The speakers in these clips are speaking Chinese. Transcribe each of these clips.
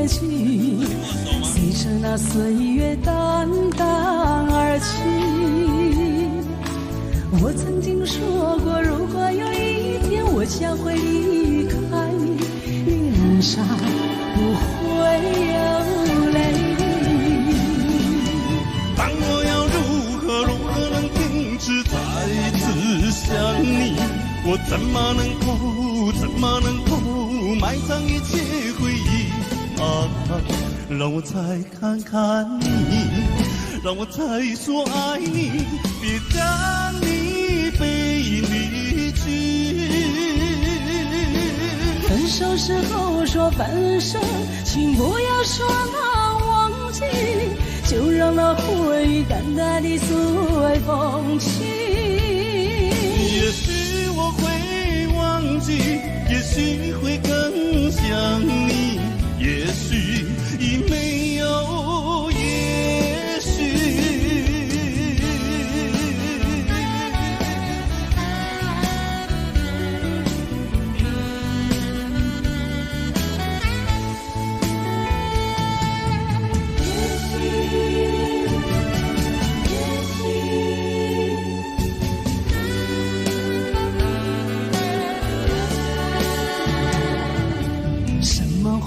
结局，随着那岁月淡淡而去。我曾经说过，如果有一天我将会离开你，脸上不会有泪。但我要如何能停止再次想你？我怎么能够埋葬一切回忆啊？让我再看看你，让我再说爱你，别让你被离去。分手时候说分手，请不要说那忘记，就让那回忆淡淡地随风去。也许我会忘记，也许会更想你，也许已没有也许。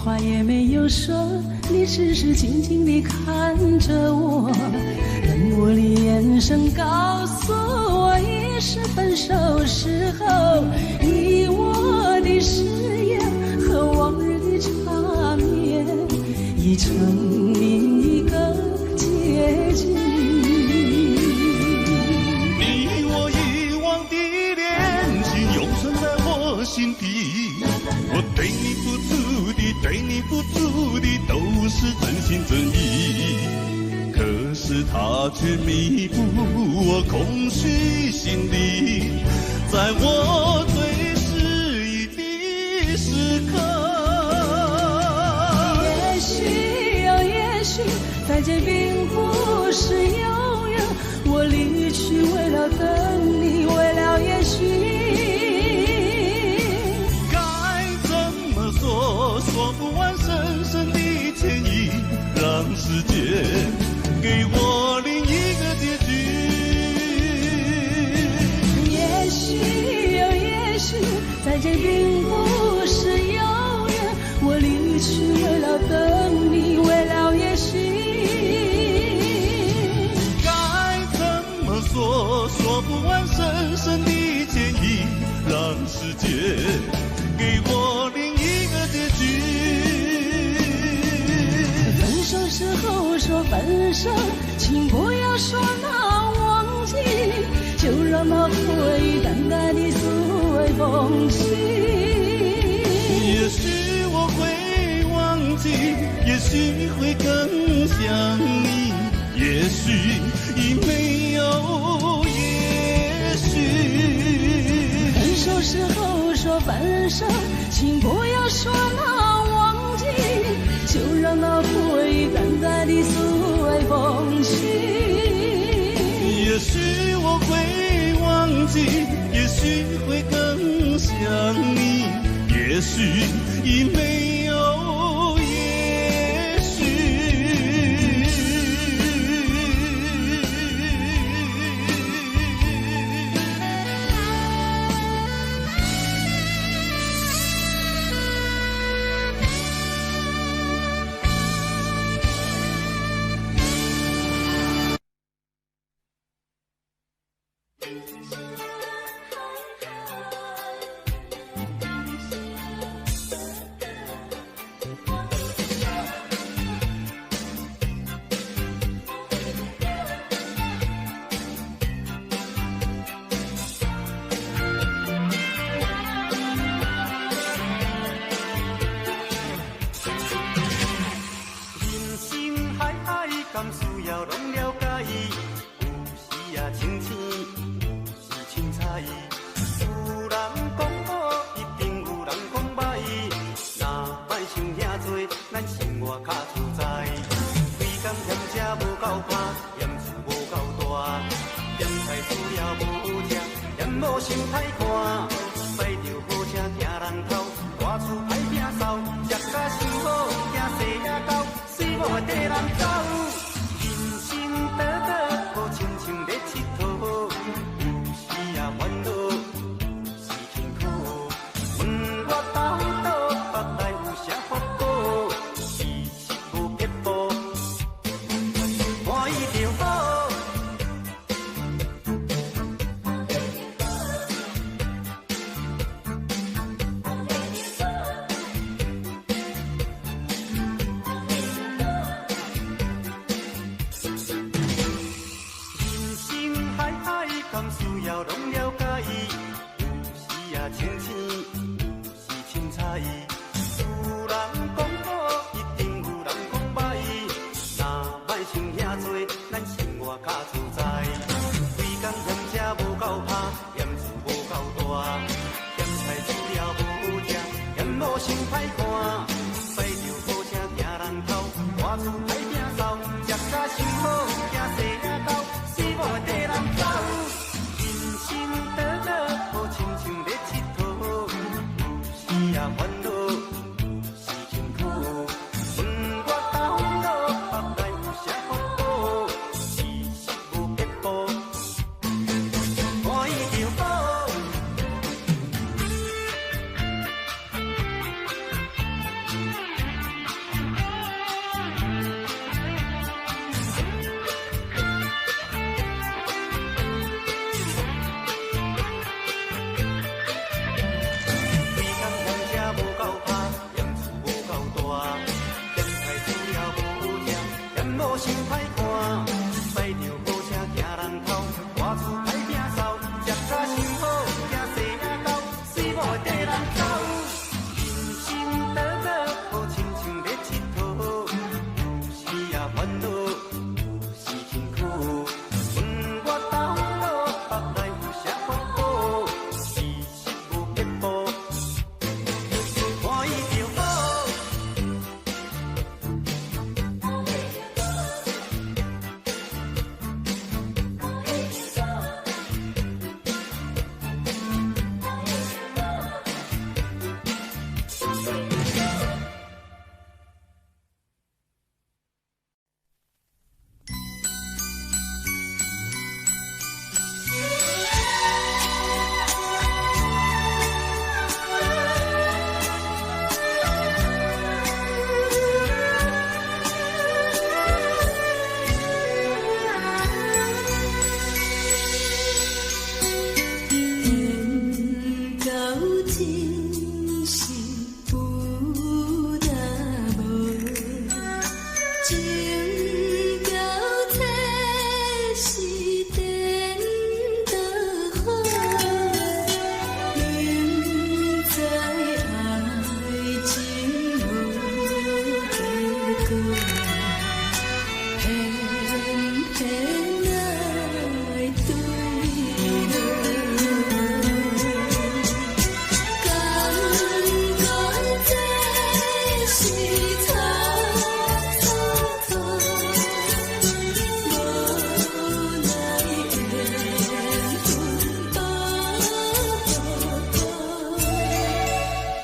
话也没有说，你只是静静地看着我，冷漠的眼神告诉我，已是分手时候你我的誓言和往日的缠绵，已成另一个结局。你我遗忘的恋情永存在我心底，我对你付出的都是真心真意，可是它却弥补我空虚心里，在我最失意的时刻。也许哦，也许再见并不是永远，我离去为了等你，为了也许。说不完深深的歉意，让时间给我另一个结局。也许哦，也许再见并不是永远，我离去为了等你，为了也许。该怎么说？说不完深深的歉意，让时间给我另一个结局。分手时候说分手，请不要说那忘记，就让那回忆淡淡地随风去。也许我会忘记，也许会更想你，也许已没有也许。分手时候说分手，请不要说那忘记，就让那回忆淡淡地随风去。也许我会忘记，也许会更想你，也许已没有也许。心歹看，驶着好车听人偷，外厝歹摒扫，食甲伤好，惊细仔无地人走，人生短短，无亲像咧佚佗，有时啊烦恼，有时辛苦。问我到倒北来有啥福报？其实无撇步，满意就好。敢需要拢了解，有时啊清醒，有时凊彩。有人讲好，一定有人讲歹。若莫想遐多，咱生活较自在。规工嫌车无够拍，嫌厝无够大，嫌菜煮了无食，嫌某想歹看。摆着好车行人头，外厝歹摒扫，食甲想好，惊细仔狗，死无地人走。心短短，无亲像咧佚佗，有时啊烦恼，有时辛苦。问我到倒北来有啥福报？其实无撇步，满意就好。无想歹看，摆着好车行人头，外厝歹摒扫，食甲想好，惊细仔狗，死无地人走。人生短短，无亲像咧佚佗，有时啊烦恼，有时辛苦。问我到倒北来有啥福报？其实无撇步，满意就好。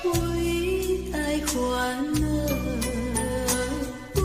为爱烦恼，为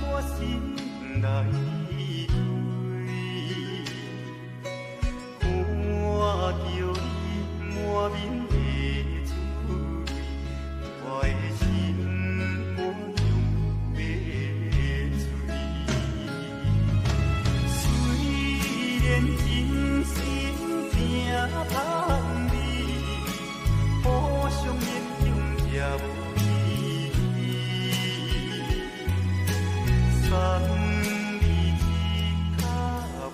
我心内泪，看到你满面的滋味，我的心肝用要碎。虽然真心拼通你，互相勉强也无。送你一脚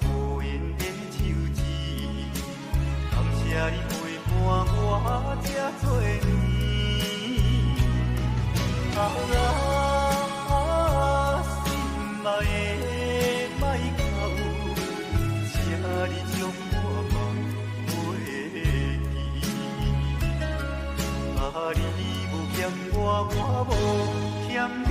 无缘的手指，感谢你陪伴我这多年。心爱的莫哭，请你将我梦袂记。你无欠我，我无欠你。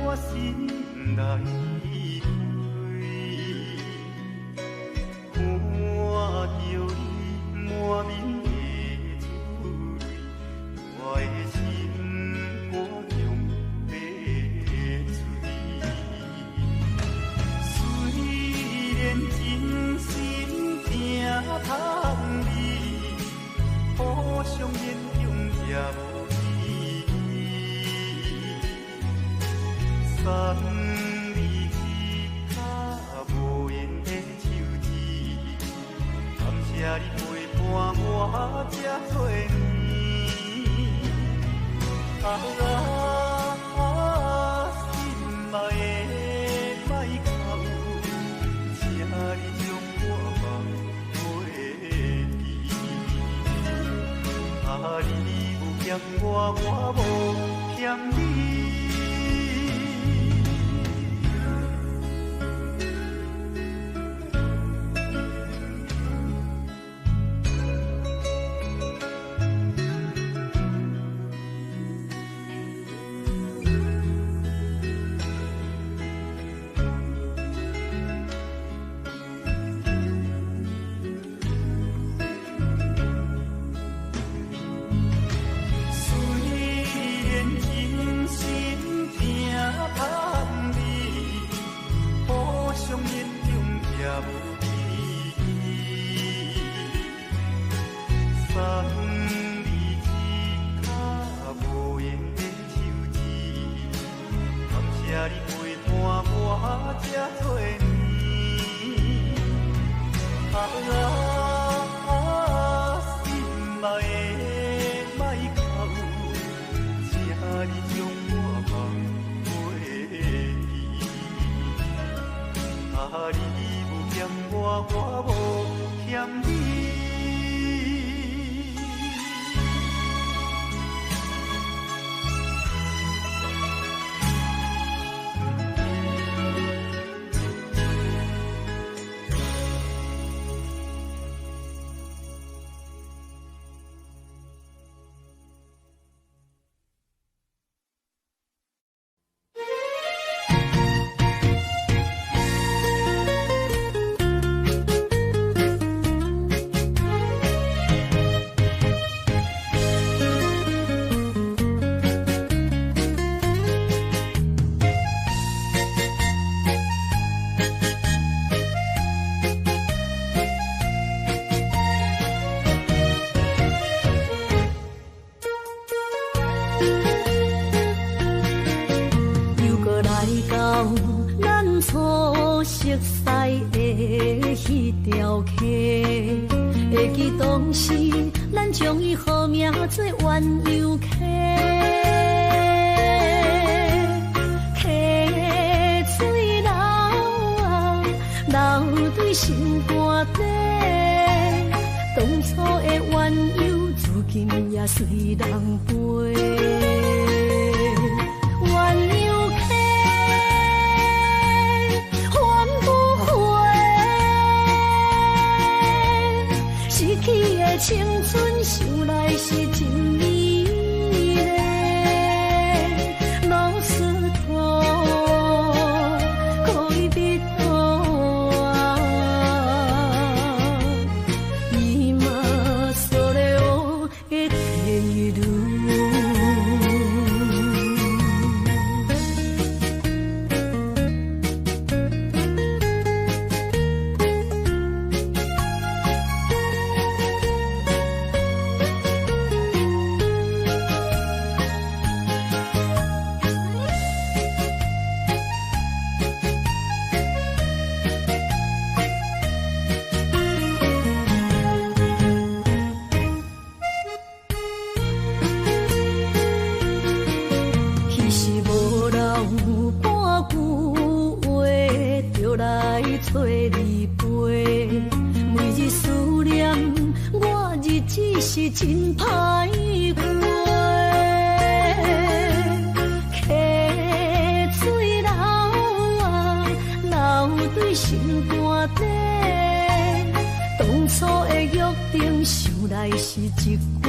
我心内泪，看到你满面的滋味，我的心肝用要碎。虽然真心拼通你，互相勉强也无。送你一脚无缘的手指，感谢你陪伴我这多年。心爱的莫哭，请你将我梦袂记。你有欠我，我无欠你。会记当时，咱将伊号名做鸳鸯溪，溪水流啊，流对心肝底。当初的鸳鸯，如今也随人飞。鸳鸯溪。 风不回，青春想来是真美丽，老师徒可以比多啊，今それを得ている。找你陪，每日思念，我日子是真歹过。溪水流啊，流对心肝底。当初的约定，想来是一句话。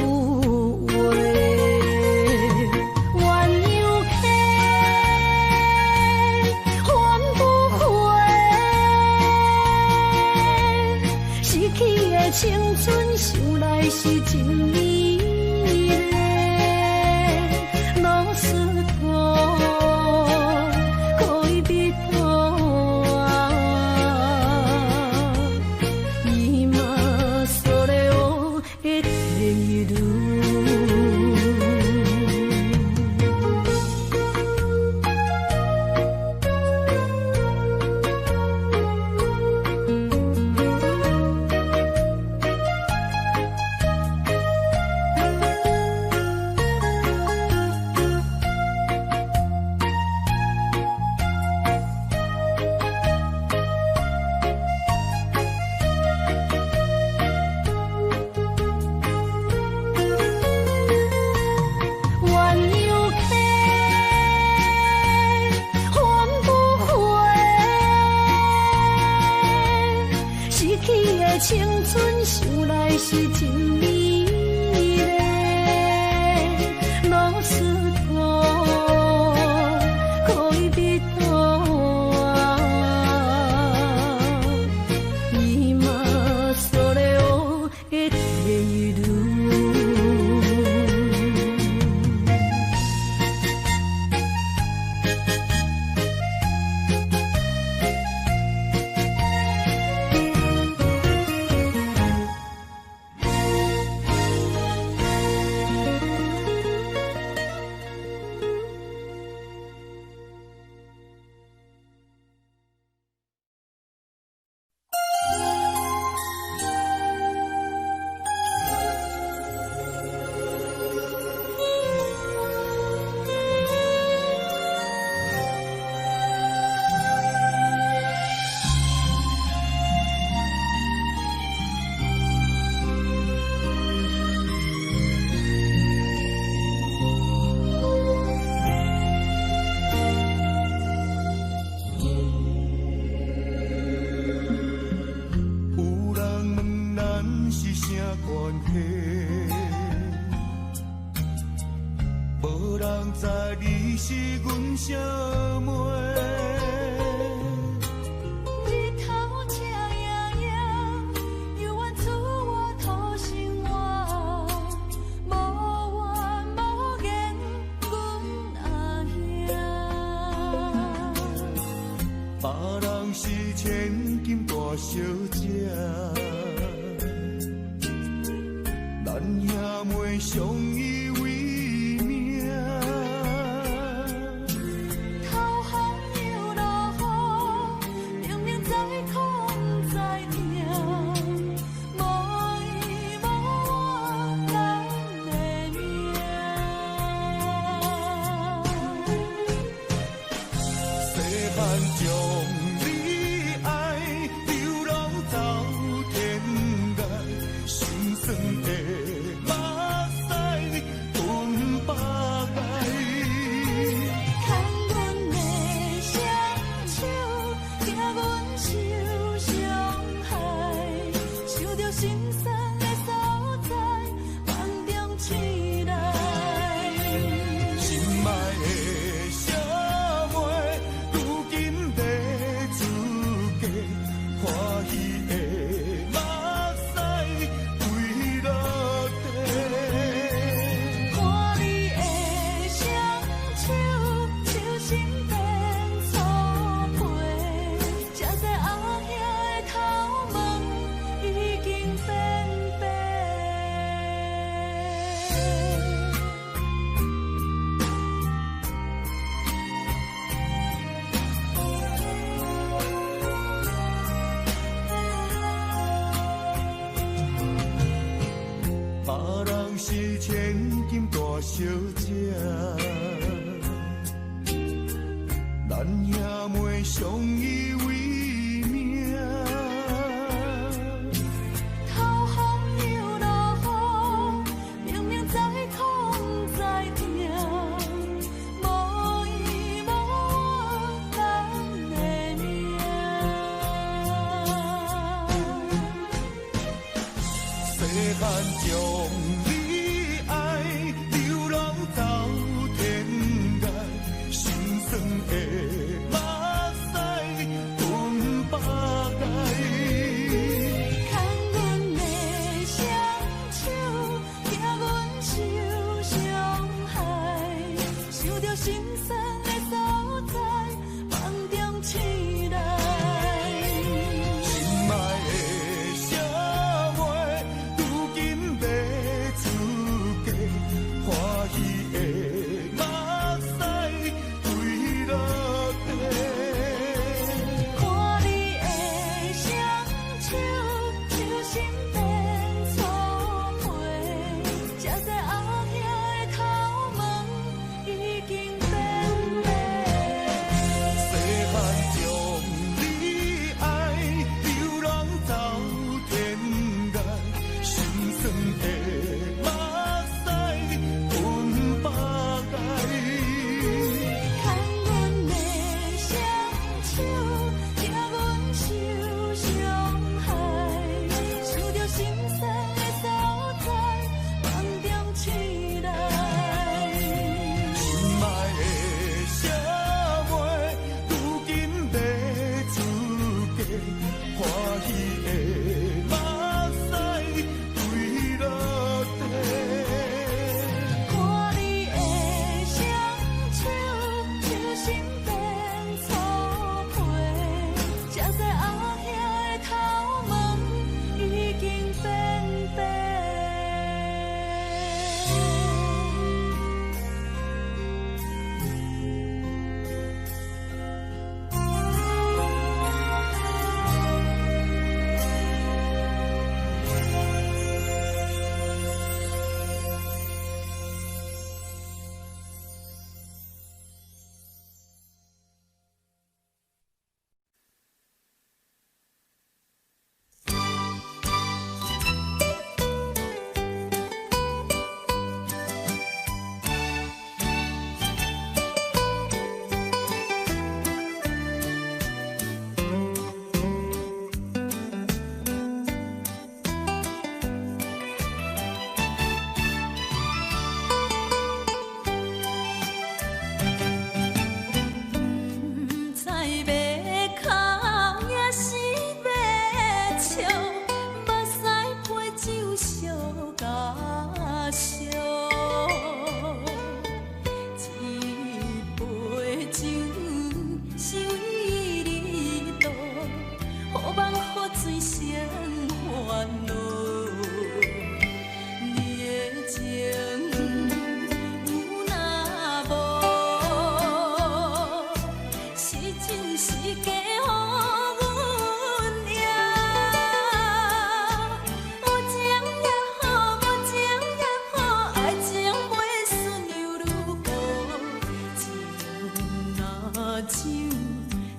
青春想来是真美丽，老师徒可以比多啊，今それを得ている。青春想来是真美丽，老师徒可以比多啊，今それを得ている。欢喜的目屎坠落地。看你的双手，手心变粗皮，这个后兄的头毛已经变白。别人是千金大小姐，咱兄妹相依为命。头风又落雨，明明在痛在痛，无依无我人的命。细汉将你爱流浪到天涯，心酸的目屎吞百盖。牵阮的双手，惊阮受伤害，想着心酸的所在，梦中醒来。心爱的社会，如今要出嫁，欢喜的目屎坠落地。看你的双手，手心变粗皮，这个后兄的头毛已经变白。细汉将你爱流浪到天涯，心酸的目屎吞百盖。牵阮的双手，惊阮受伤害，想着心酸的所在，梦中醒来。心爱的社会，如今要出嫁，欢喜的目屎坠落地。看你的双手，手心变粗皮，这个后兄的头毛已经变白。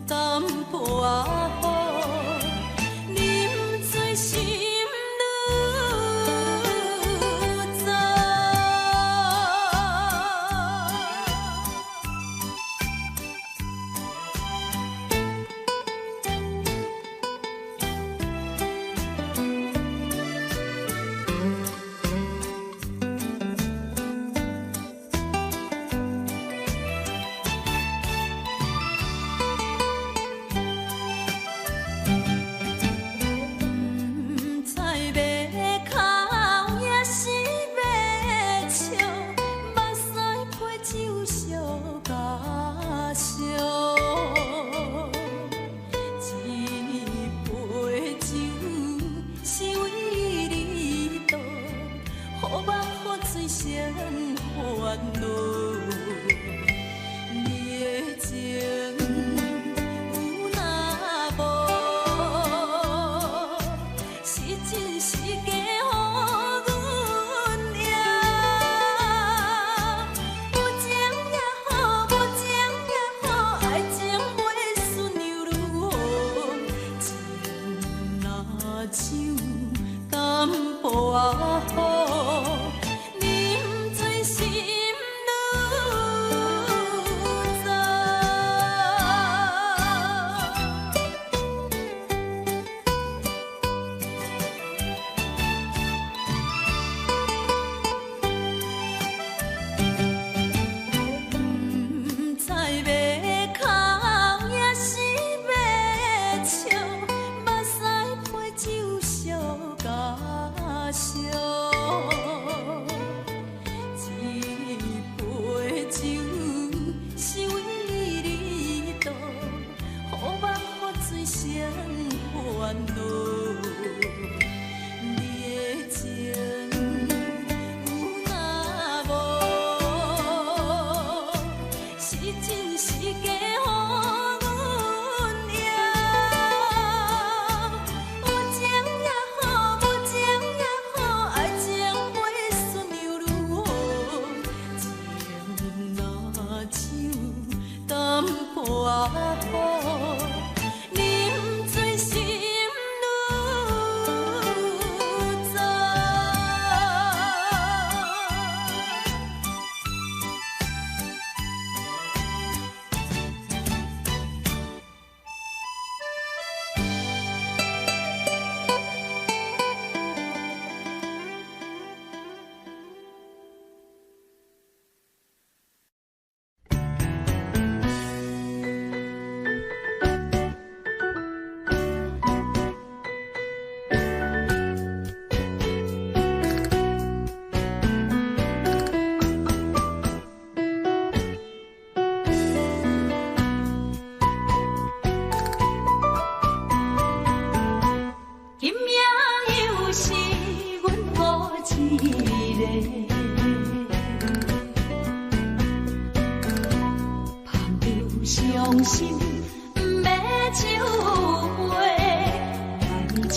淡薄仔雨，啉醉心酒淡薄仔好，饮醉心愈糟。不知要哭也是要笑，目屎配酒烧甲烧。一杯酒是为你倒，予梦喝醉谁烦恼？你的情有若无，是真是假予阮晓。有情也好，无情也好，爱情会顺流愈好。情若酒淡薄仔好，饮醉心愈糟。今夜又是阮孤一个，捧着伤心不要酒杯，来吃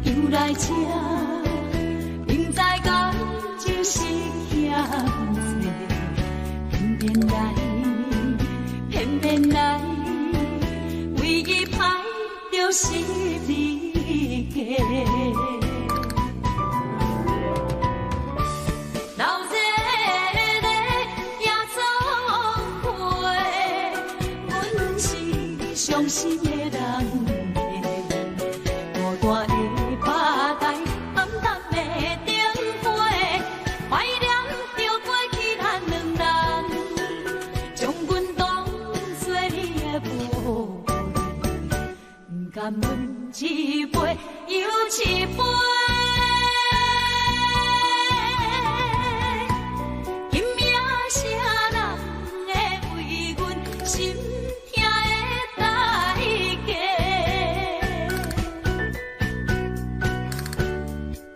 又来吃，明知感情是险多，偏偏来，偏偏来，唯一歹就是你家。老热热也总会，阮是伤心的人。孤单的巴台，暗淡的灯花，怀念着过去咱两人，将阮当作你的宝贝，不甘阮一杯又一杯。今夜啥人会为阮心痛的代价？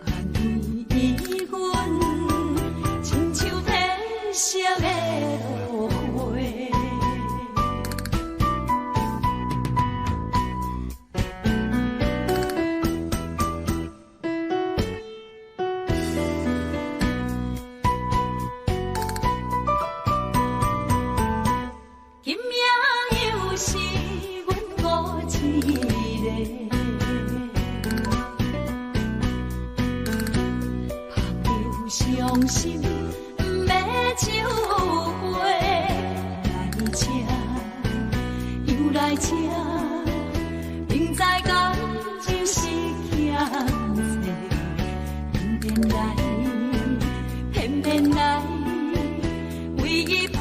安慰阮，亲像天色的落花。今夜又是阮孤一个，捧着伤心不要酒杯，来吃又来吃，明知感情是险多，偏偏来，偏偏来，唯一歹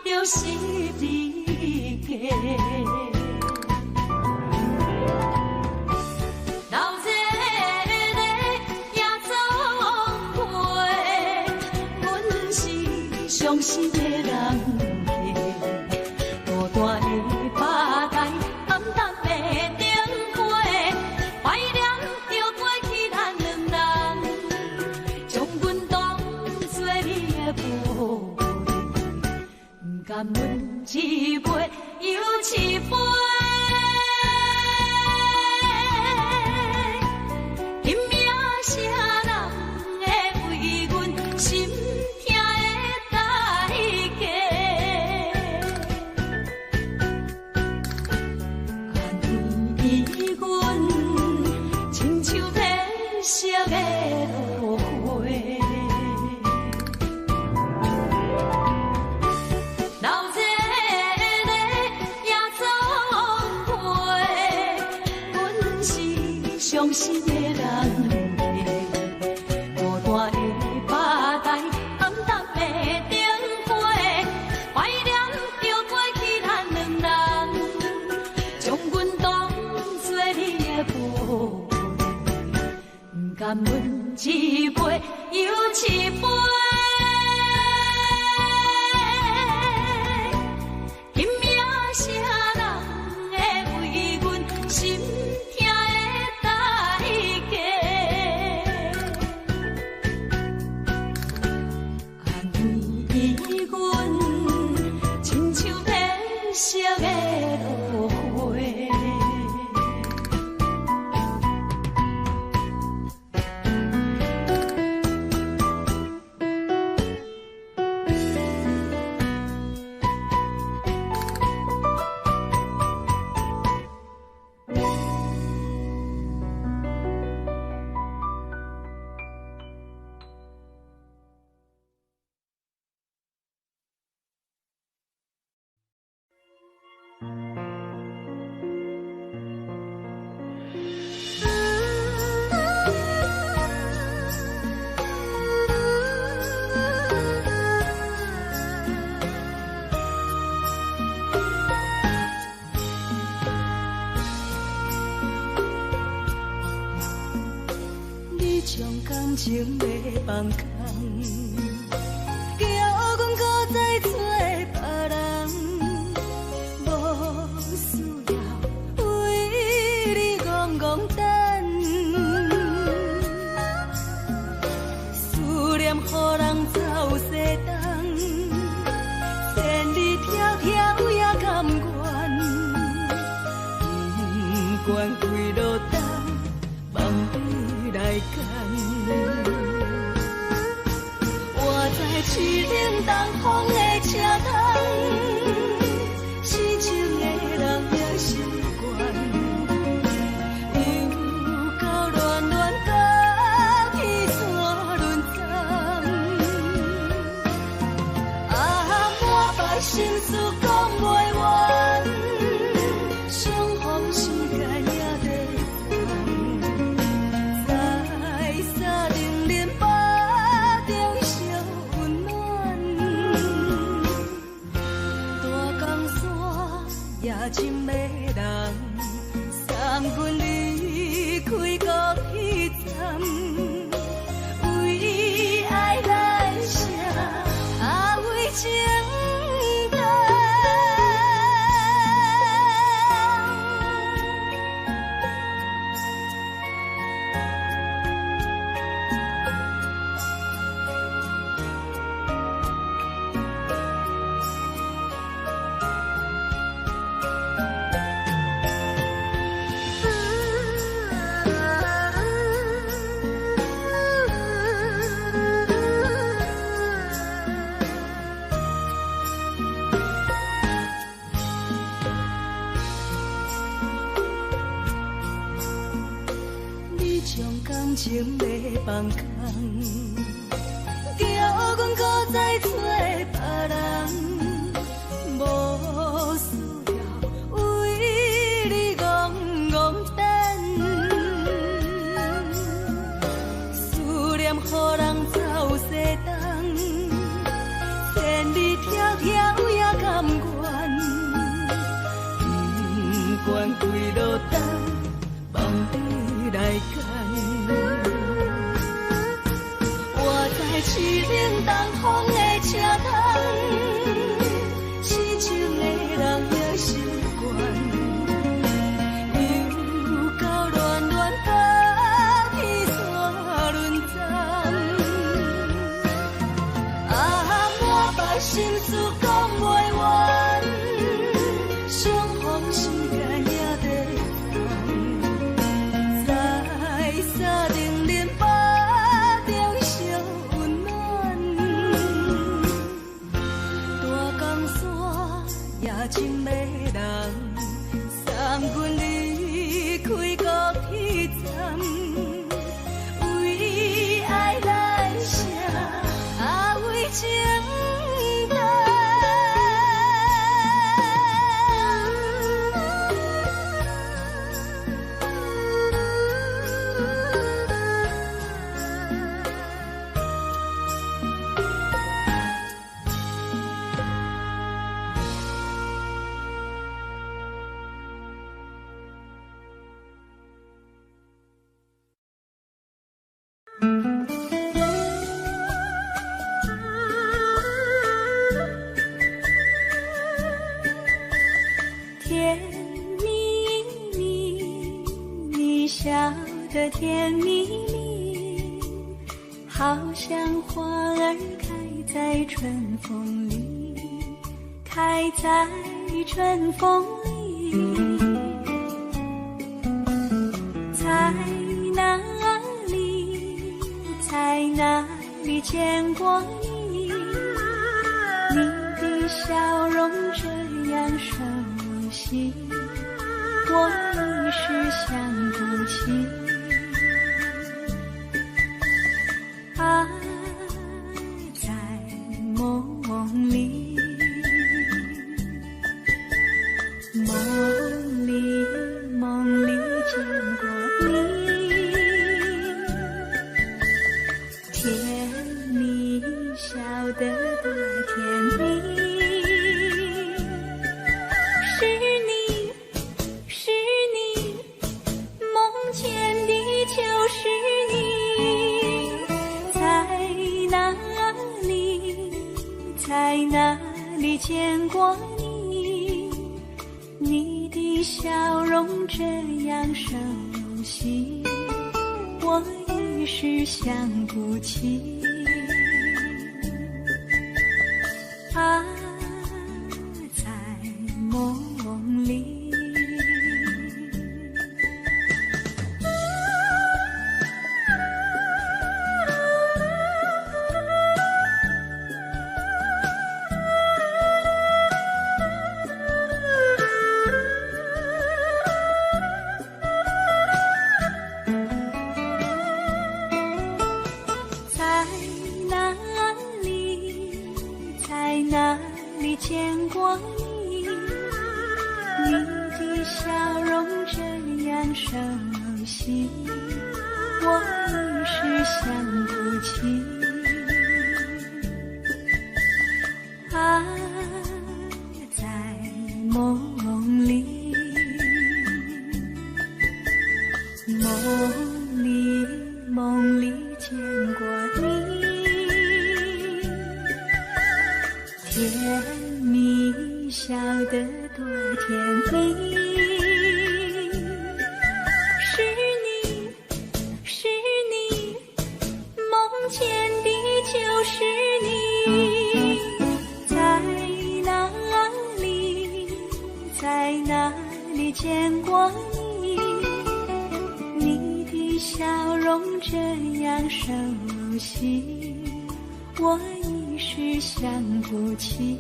就是你家。老热热也总会，阮是伤心的人。孤单的巴台，暗淡的灯花，怀念着过去咱两人，将阮当作你的宝贝，不甘阮一杯又一杯。今夜啥人会为阮心痛的代价？像褪色的落花。老热的野草花，阮是伤心的人。甘阮一杯又一杯，今夜啥人会为阮心痛的代价？安慰阮，亲像褪色的落花。感情要放空，叫阮搁再找别人，无需要为你戆戆等，思念予人走西东，千里迢迢也甘愿，不管几路灯，望你来干。我在市顶东风的车窗，痴情的人也习惯，又到乱乱甲彼山论站，满腹心事讲袂完，相逢时间也在等，在沙丁林巴中烧温暖，大江山夜深的人，送阮离开国彼站，为爱来写为情。感情要放空，叫阮搁再找别人，无需要为你戆戆等，思念予人走西东，千里迢迢也甘愿，不管几路灯，望你来干。我在市顶东风的车窗。笑得甜蜜蜜，好像花儿开在春风里，开在春风里。在哪里，在哪里见过你？你的笑容这样熟悉，我一时想不起。啊，在梦里，梦里见过你，甜蜜笑得多甜蜜。是你，梦见的就是你。在哪里，在哪里见过你？你的笑容这样熟悉，我一时想不起。啊，在梦里。哪里见过你？你的笑容这样熟悉，我一时想不起。啊，在梦里，梦里见过你。甜蜜笑得多甜蜜，是你，梦见的就是你。在哪里，在哪里见过你？你的笑容这样熟悉，我一时想不起。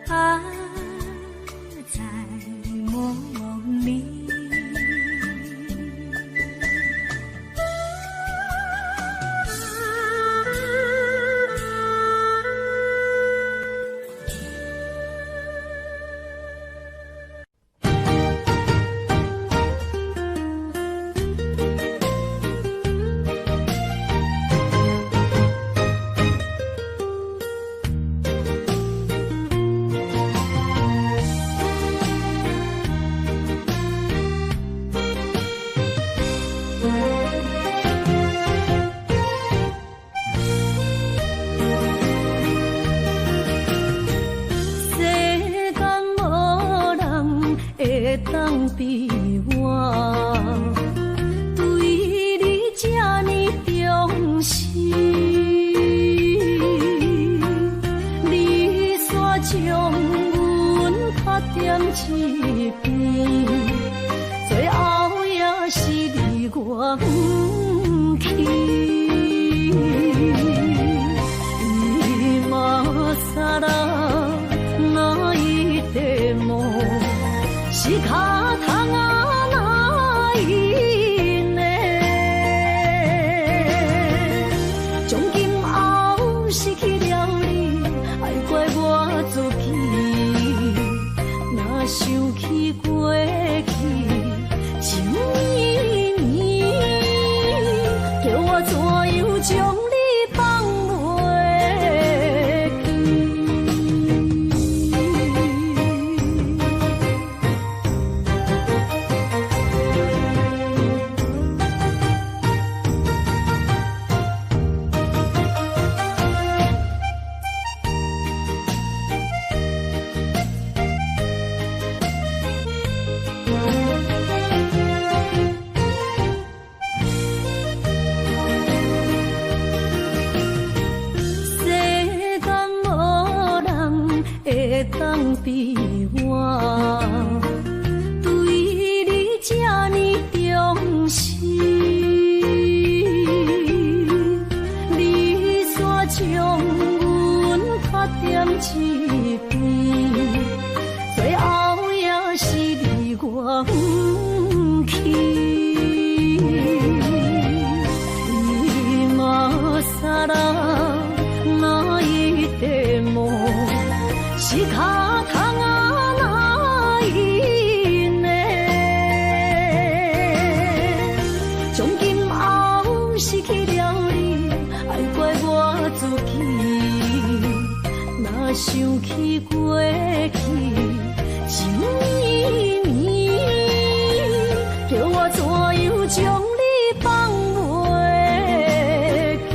啊，在梦里。当比我对你这呢重视，你煞将阮拍点一边，最后也是离我不去。今さら泣いても仕方がないね。从今后失去了你，爱怪我自己。若想起过去，像年年，叫我怎样将你放袂记？不去。今さら泣いても仕方がないね。从今后失去了你，爱怪我自己。若想起过去，情绵绵，叫我怎样将你放袂记？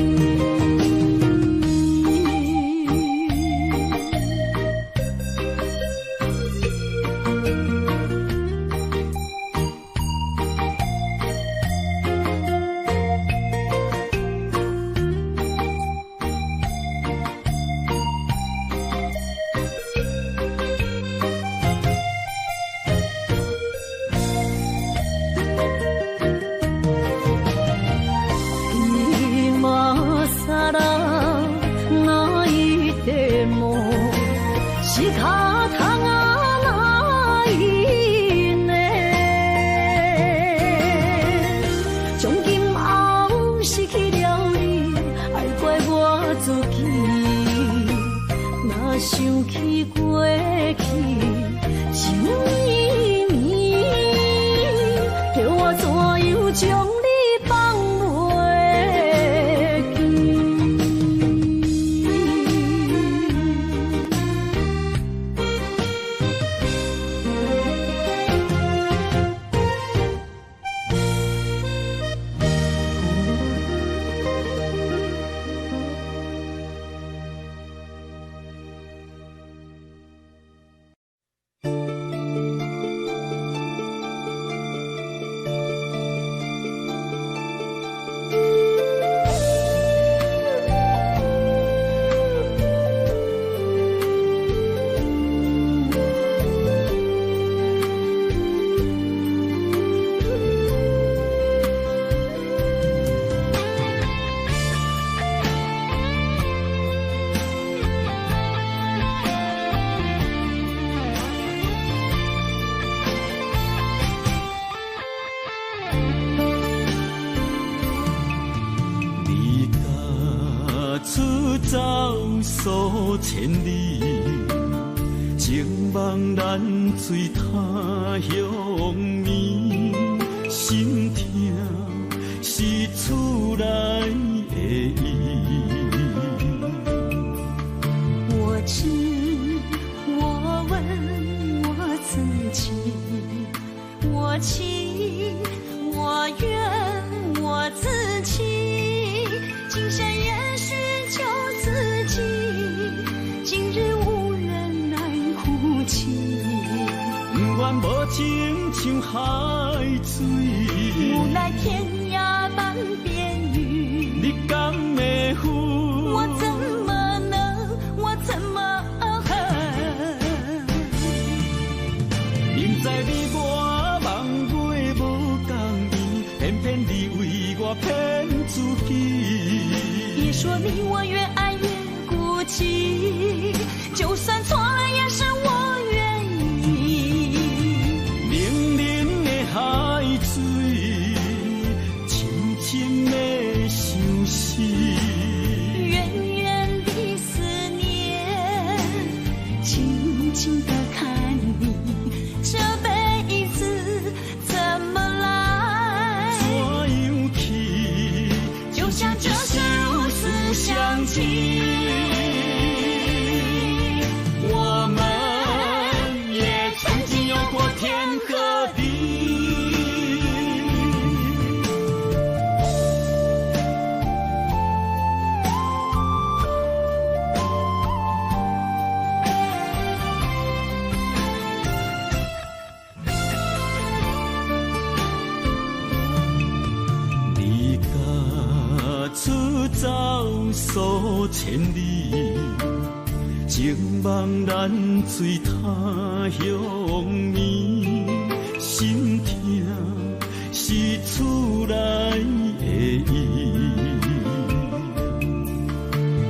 仕方がないね。从今后失去了你，爱怪我自己。若想起过去，情绵绵，叫我怎样将你放袂记？数千里，情茫然随他乡眠，心痛是厝内的伊。我知，我问我自己，我情，我愿，我自欺，今生也许就自己，今日无人来哭泣。不愿无情像海水，无奈天涯半边雨。你敢会负？我怎么能，我怎么恨？明知你我梦袂无共伊，偏偏你为我骗自己。别说你我越爱越孤寂，就算错了也是我愿意。冷冷的海水，深深的相思。远远的思念，静静地看你，这辈子怎么来？怎样去？就像这是如此相近。我们也曾经有过天和地。离家出走数千里，情茫然随他乡眠，心痛是厝内的伊。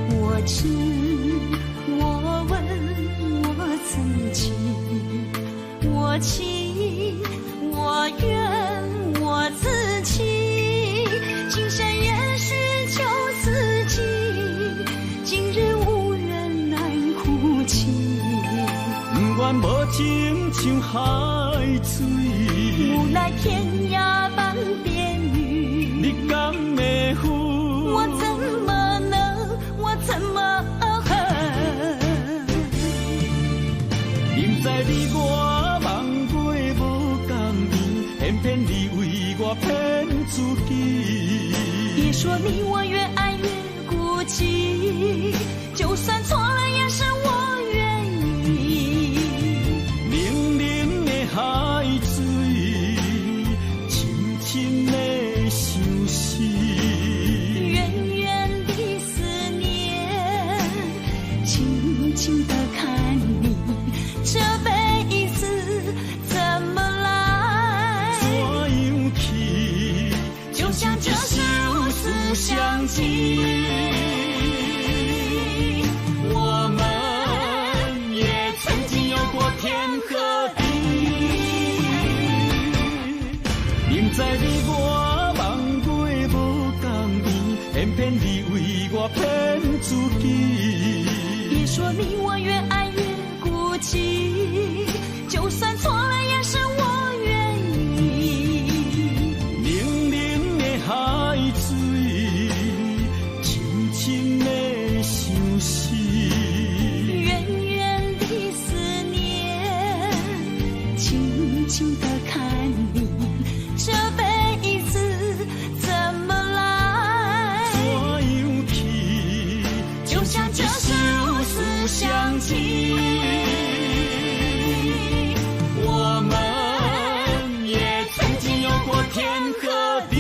我知，我问我自己，我情，我怨我自欺，今生也许救自己，今日无人难哭泣。不愿无情像海水，无奈天涯半边雨。你敢会负？我怎么能？我怎么恨？明知你我梦过无共眠，偏偏你为我骗自己。别说你我越爱越孤寂，就算错了也是我愿意。冷冷的海水，深深的相思。远远的思念，轻轻地看你，这辈子怎么来？怎样去？就像这是无私相契。我们也曾经有过天和地，明知你我梦过无共眠，偏偏你为我骗自己。别说你我越爱越孤寂，就算错了也是我愿意。冷冷的海水，深深的相思。远远的思念，轻轻地看你，这辈子怎么来？怎样去？就像这是无私相契。我们也曾经有过天和地。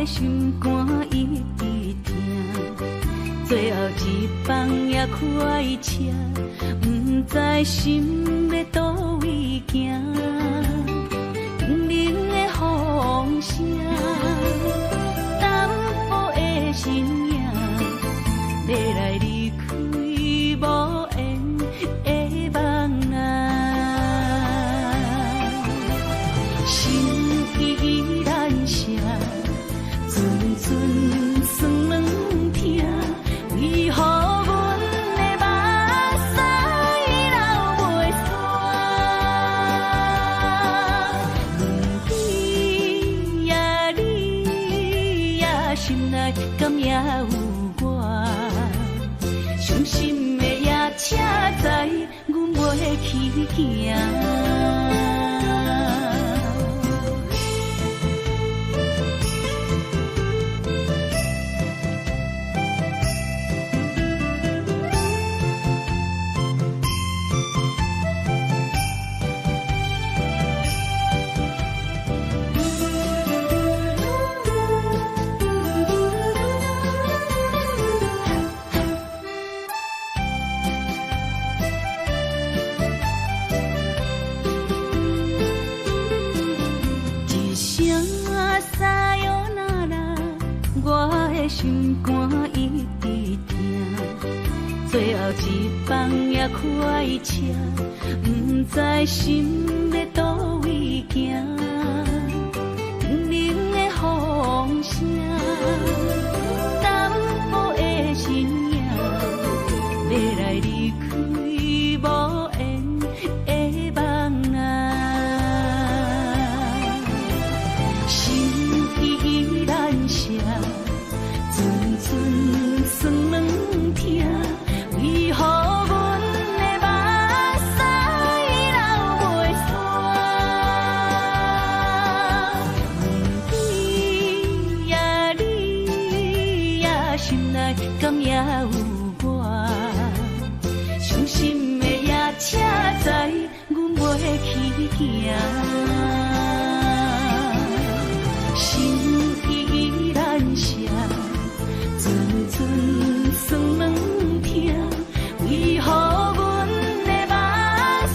心肝一直痛，最后一放也快车，不知心要倒位行。冷冷的风声，淡薄的身影，要来离开无缘的梦啊，心依然舍。阵阵酸软痛，为何阮的目屎流袂煞？问你呀，你呀，心内敢也有我？伤心的夜车载，阮袂去行。心肝一直痛，最后一放也快车，不知心要倒位行。冷冷的风声，淡薄的身影，要来离开无缘的梦啊。有我，伤心的夜车载阮袂去行，心依然舍，阵阵酸软痛，为何阮的目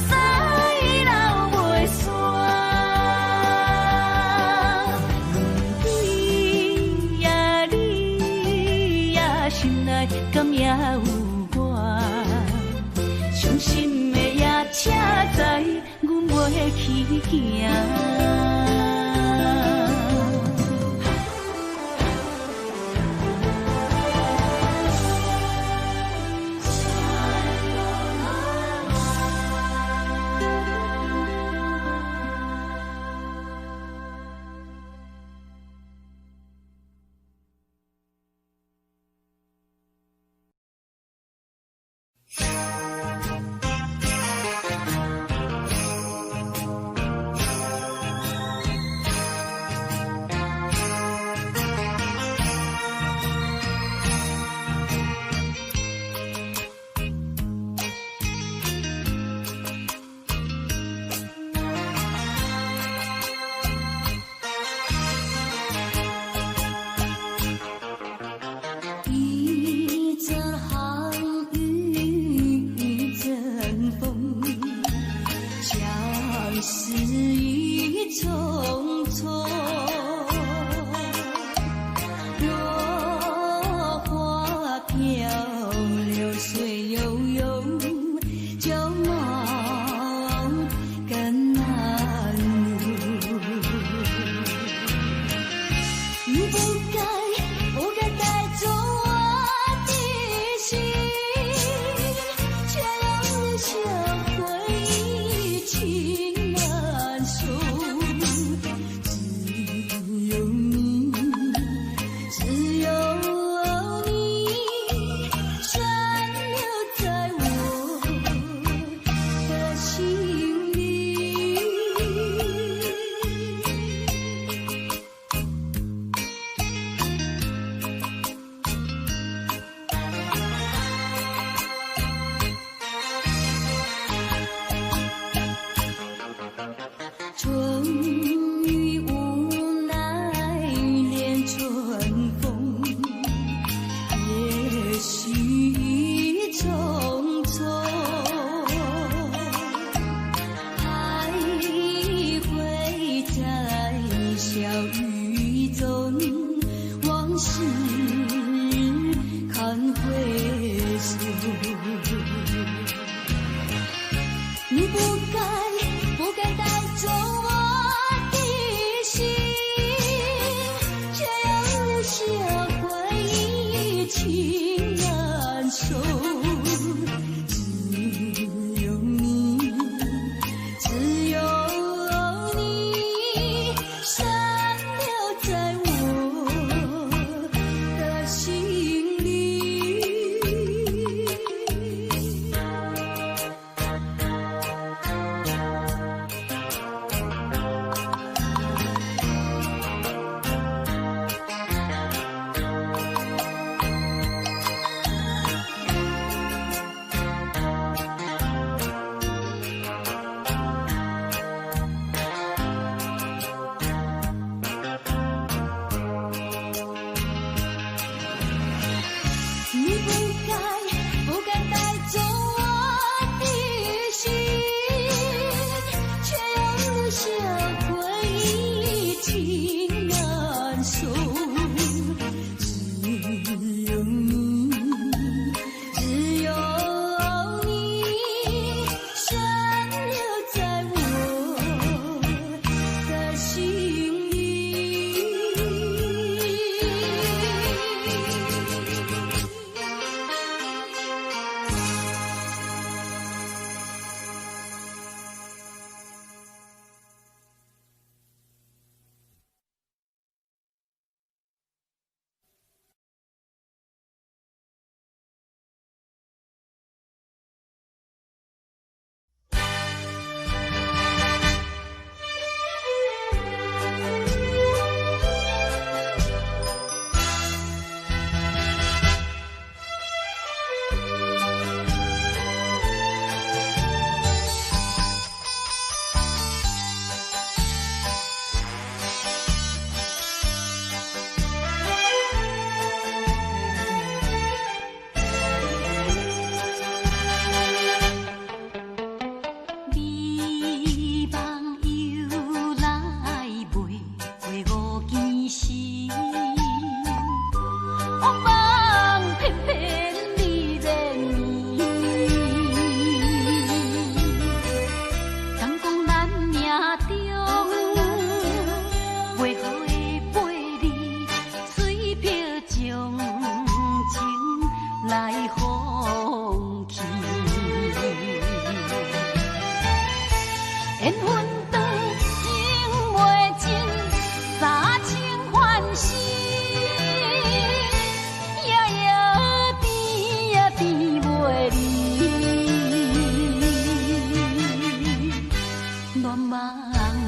屎流袂煞？对呀，你呀，心内敢也有我？伤心的夜车载，阮袂去行。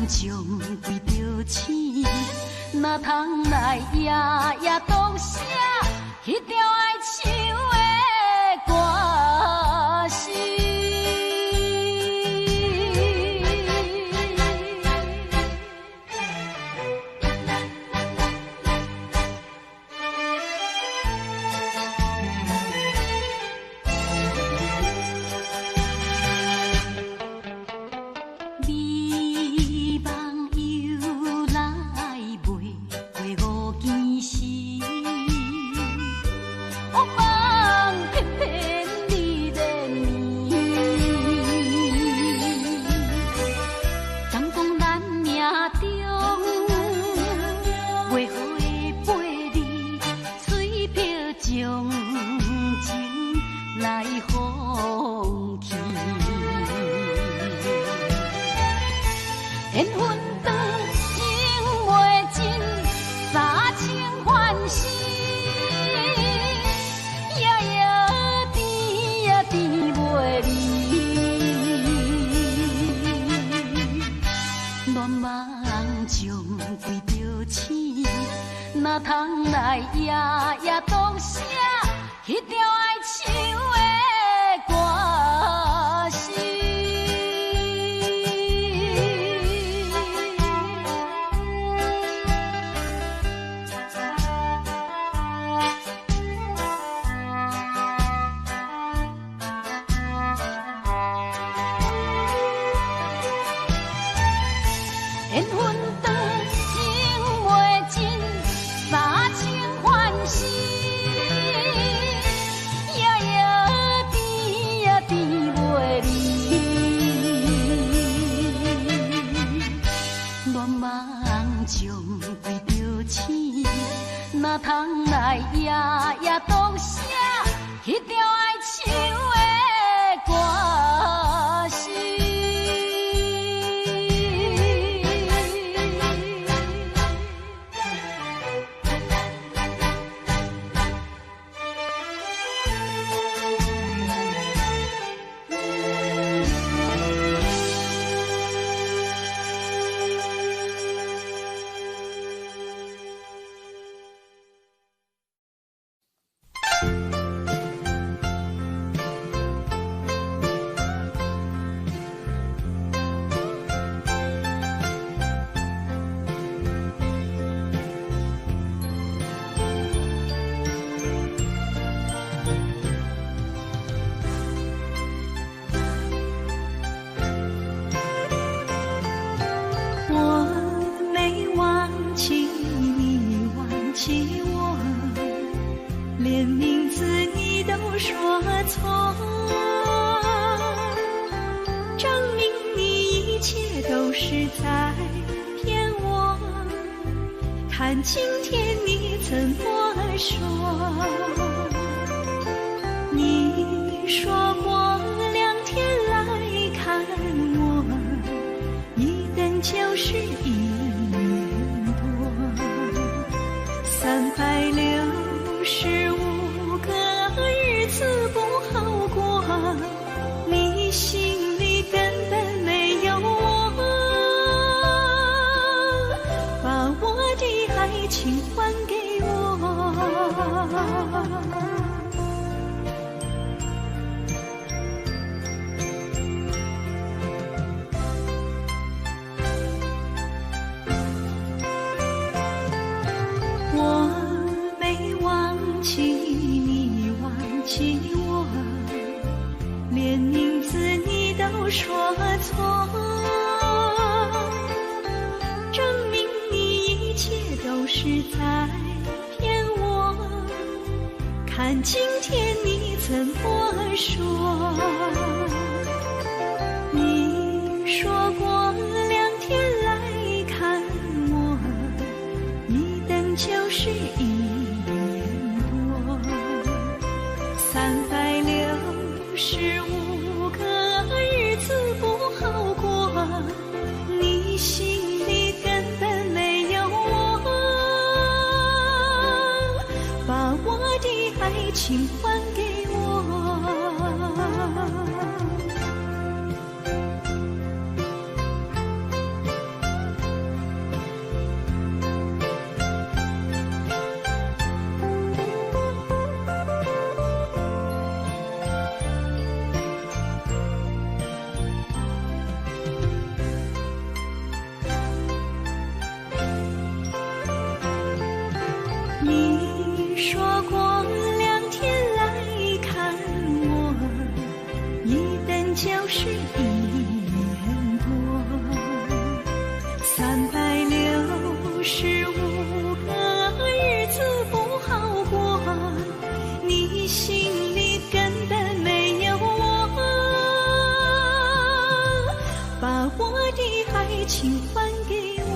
将规条星，哪通来夜夜读写迄条爱唱的歌词？哪通来夜夜读写迄条爱唱的歌词？缘分长，情袂尽。三情欢喜，夜夜甜呀甜袂离。乱梦将规条星，哪通来夜夜读写迄条爱唱的歌词？看今天你怎么说？你说过2天来看我，一等就是1年多，365个日子不好过，你心里根本没有我，把我的爱情还给我。我没忘记你忘记我，连名字你都说错，证明你一切都是在骗我。看今天你怎么说？你说过2天来看我，一等就是1年多，365个日子不好过，你心里根本没有我，把我的爱情还给我。是5个日子不好过，你心里根本没有我，把我的爱情还给我。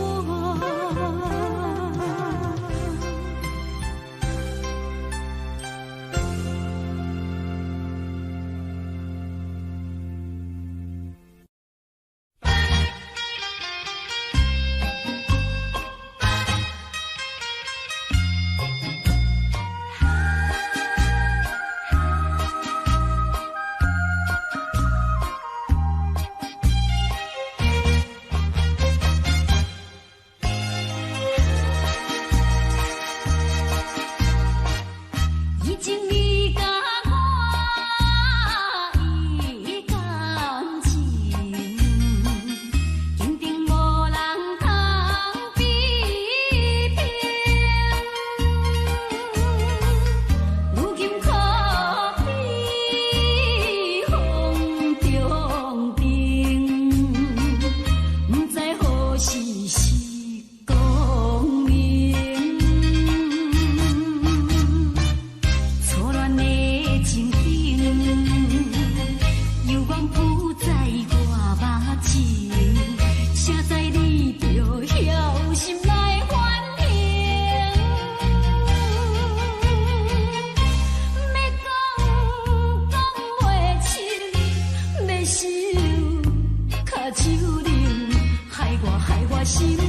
心肝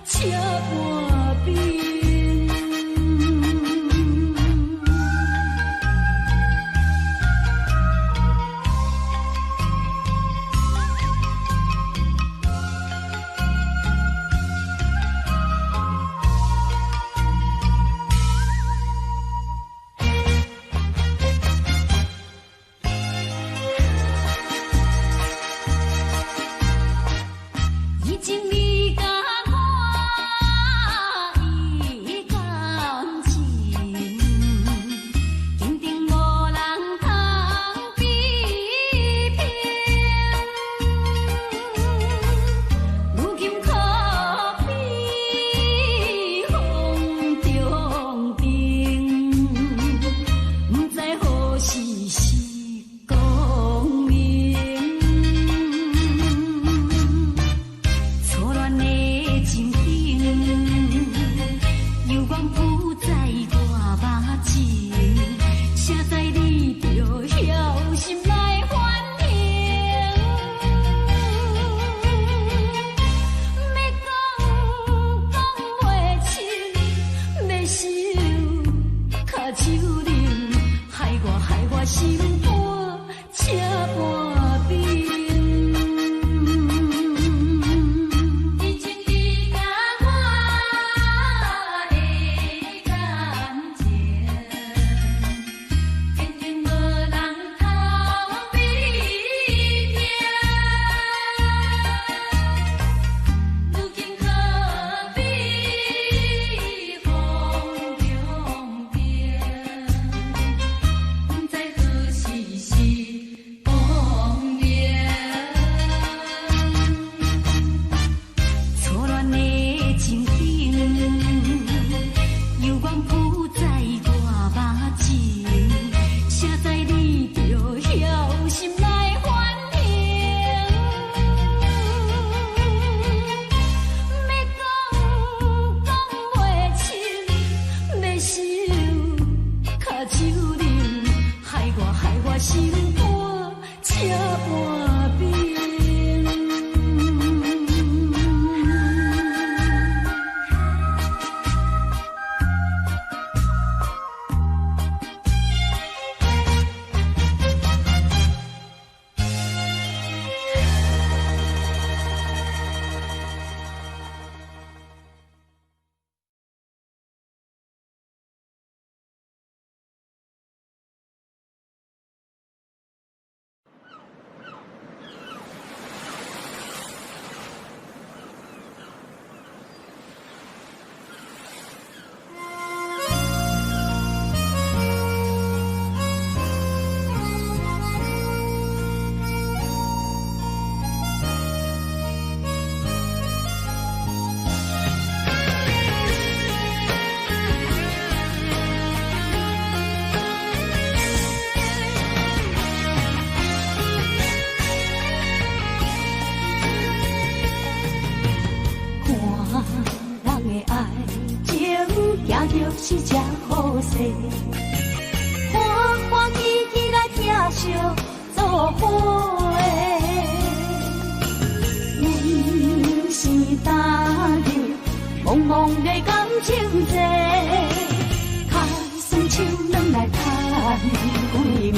吃半冰。已经你甲我是真好势，欢欢喜喜来疼惜做伙的。阮是踏入茫茫的感情债，卡算手软来赚几暝。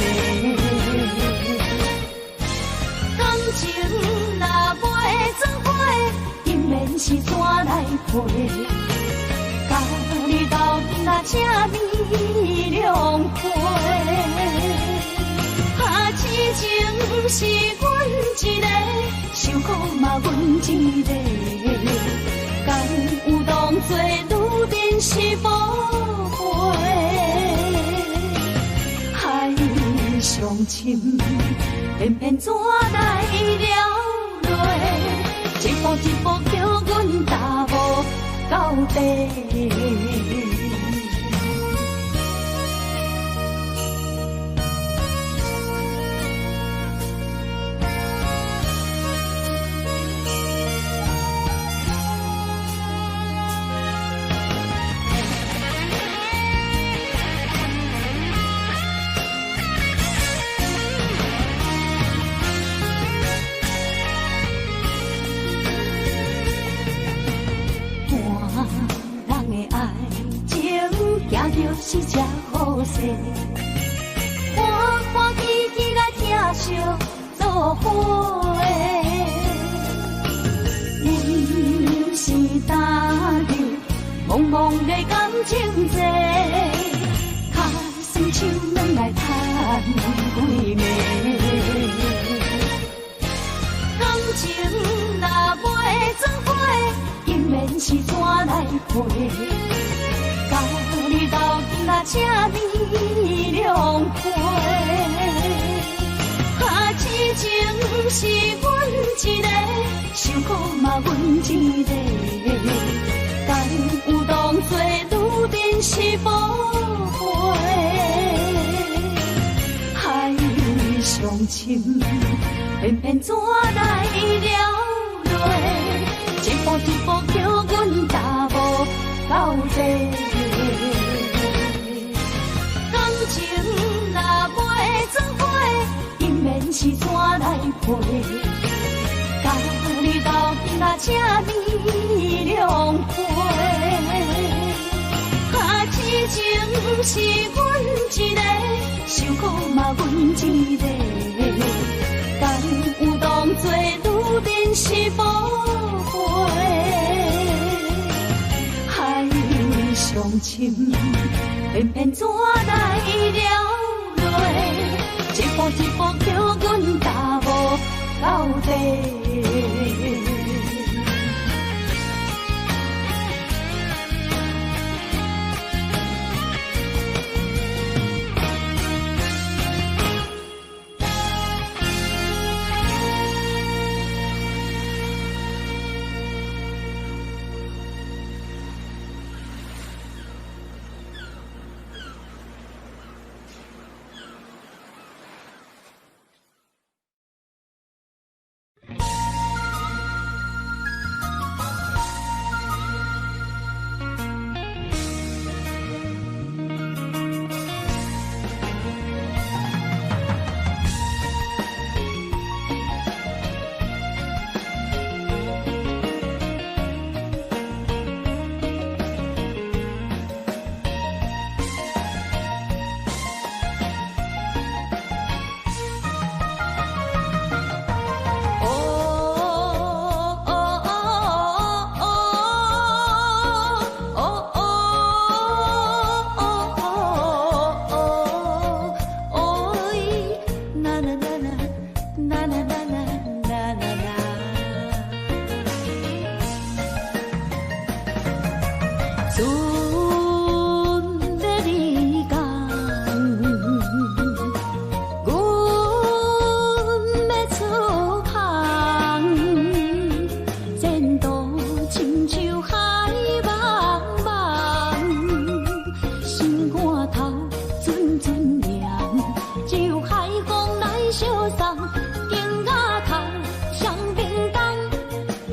感情若袂做伙，因免是怎来陪？甲你斗阵啊，这呢两杯。啊，痴情是阮一个，受苦嘛阮一个。敢有当作愈珍是宝贝？海上深，偏偏怎来了落？一步一步叫阮踏无到底。是真好势，欢欢喜喜来疼惜做伙的。阮是踏入茫茫的感情债，卡算手软来赚几暝。感情若袂做伙，因免是怎来陪？甲你斗阵啊，这呢两杯。啊，痴情是阮一个，受苦嘛阮一个。敢有当作愈珍是宝贝？海上深，偏偏怎来了落？一步一步叫阮踏无到底。感情若袂做伙，因免是怎来陪？甲你斗阵啊，这呢两杯。啊，痴情是阮一个，受苦嘛阮一个。敢有当作愈珍是宝贝？上深，偏偏怎来了落？一步一步叫阮踏无到底。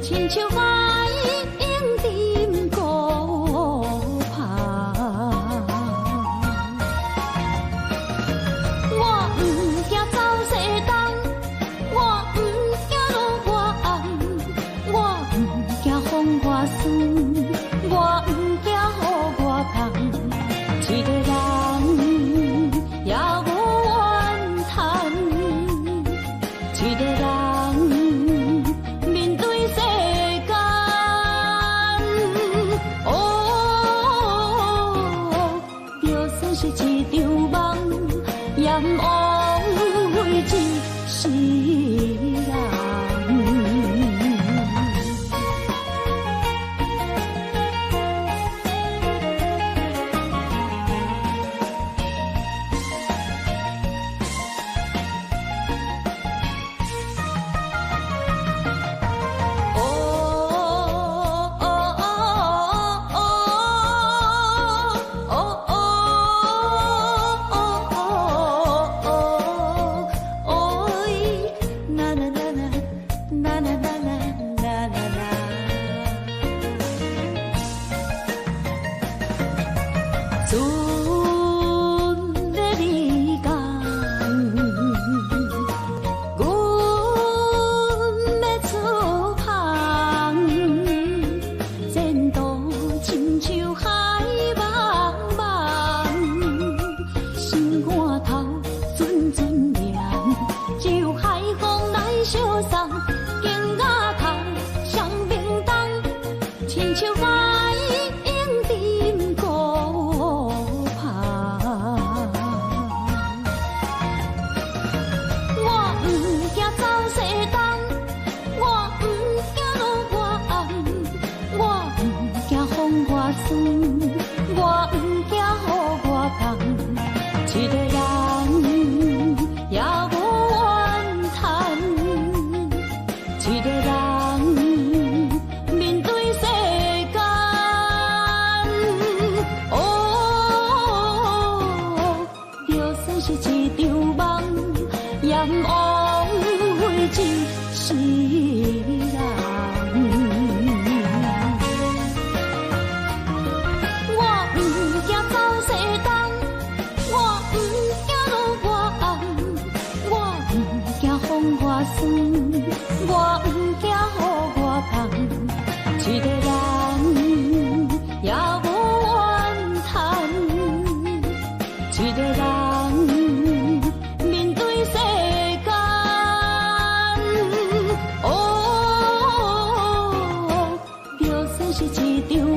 亲像海涌沉过。我思，我不惊予我放，一个人也无怨叹，一个人面对世间，就算是一场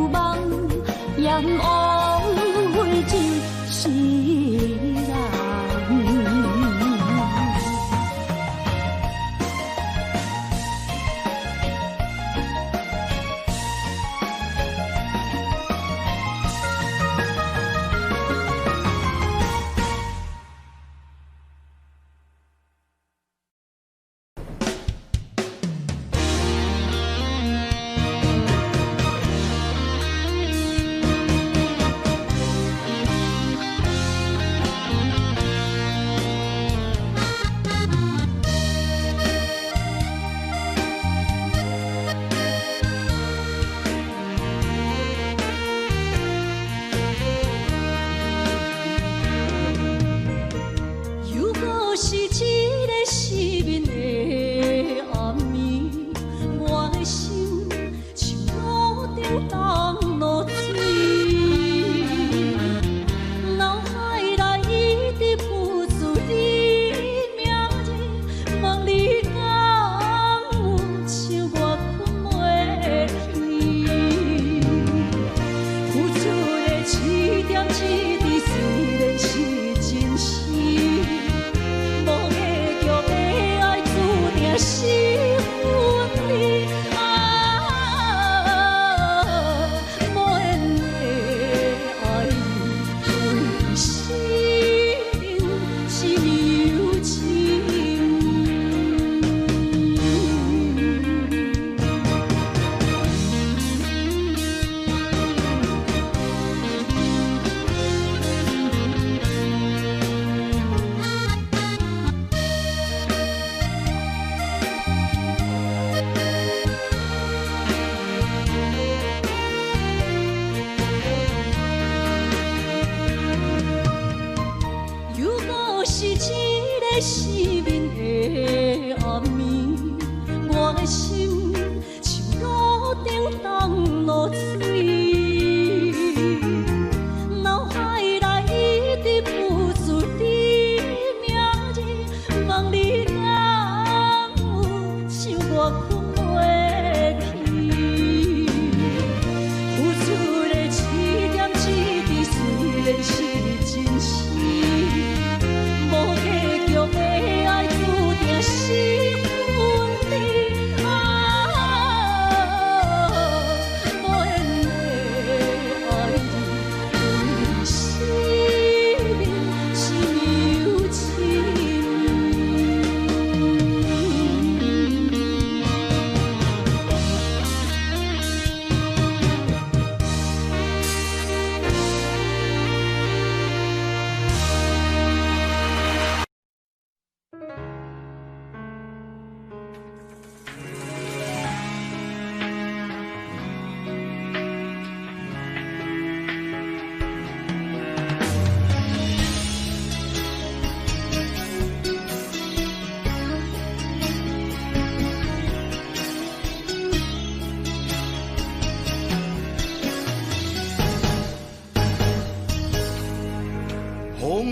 梦，也枉费一世人。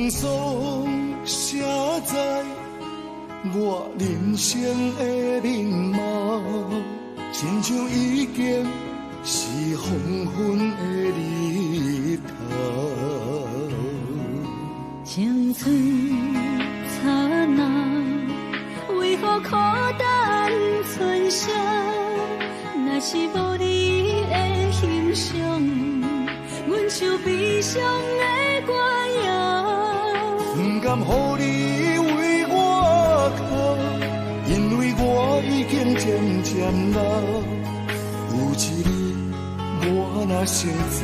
风霜写在我人生的面貌，亲像已经是黄昏的日头。青春刹那，为何孤单存剩？若是无你的欣赏，阮像悲伤的歌谣。不甘予你为我哭，因为我已经渐渐老。有一日我若先走，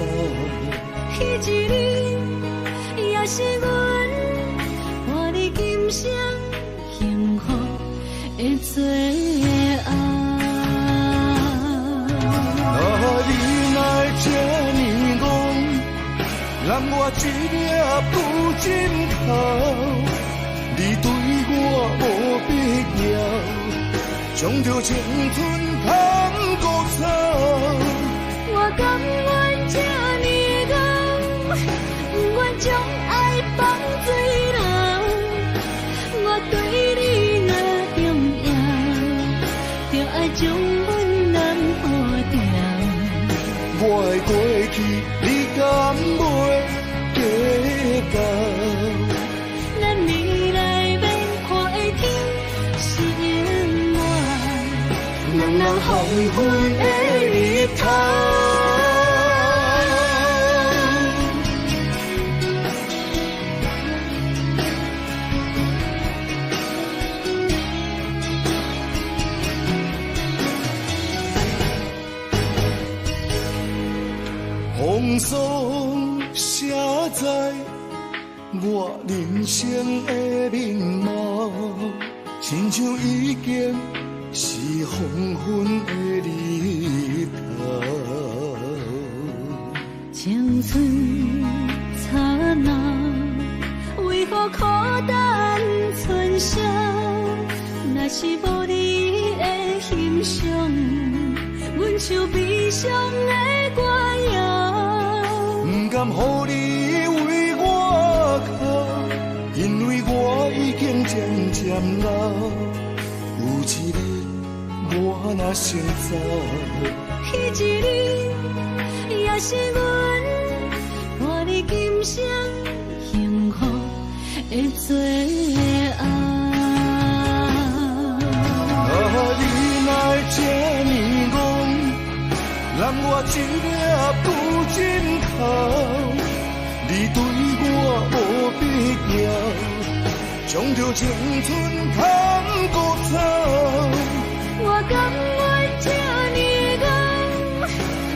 彼一日也是阮伴你今生幸福的最后。你来这呢讲，让我一粒不尽头。你对我无必要，将着青春通古草。我甘愿这呢讲，不愿将爱放水流。我对你若重要，就爱将阮人保掉。我的过去，你敢袂记到？咱未来免看的天是永远，人人黄昏的日头。风霜写在我人生的面貌，亲像已经是黄昏的日头。青春刹那，为何孤单存剩？若是无你的欣赏，阮像悲伤的歌谣。不甘予你为我哭，因为我已经渐渐老。有一日我若先走，彼一日也是阮伴你今生幸福的最后。你来这呢讲，让我一粒不尽头。你对我无必要，将着青春通古草。我甘愿这呢讲，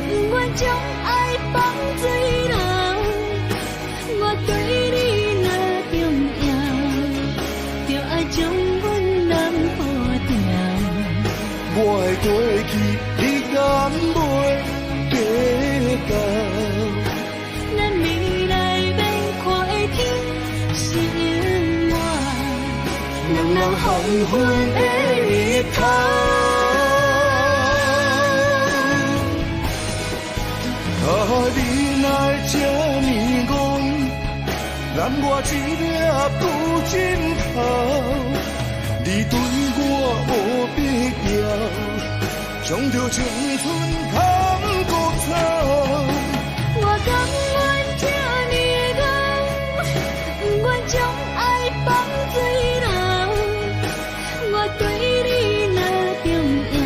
不愿将爱放水流。我对你若重要，就爱将阮人保掉。我的过去，你敢袂记到？咱未来免看的天是永远，人人黄昏的日头。你来这呢讲，让我一粒不尽头。你对我无必要，将着青春通古草。我甘愿这呢讲，不愿将爱放水流。我对你若重要，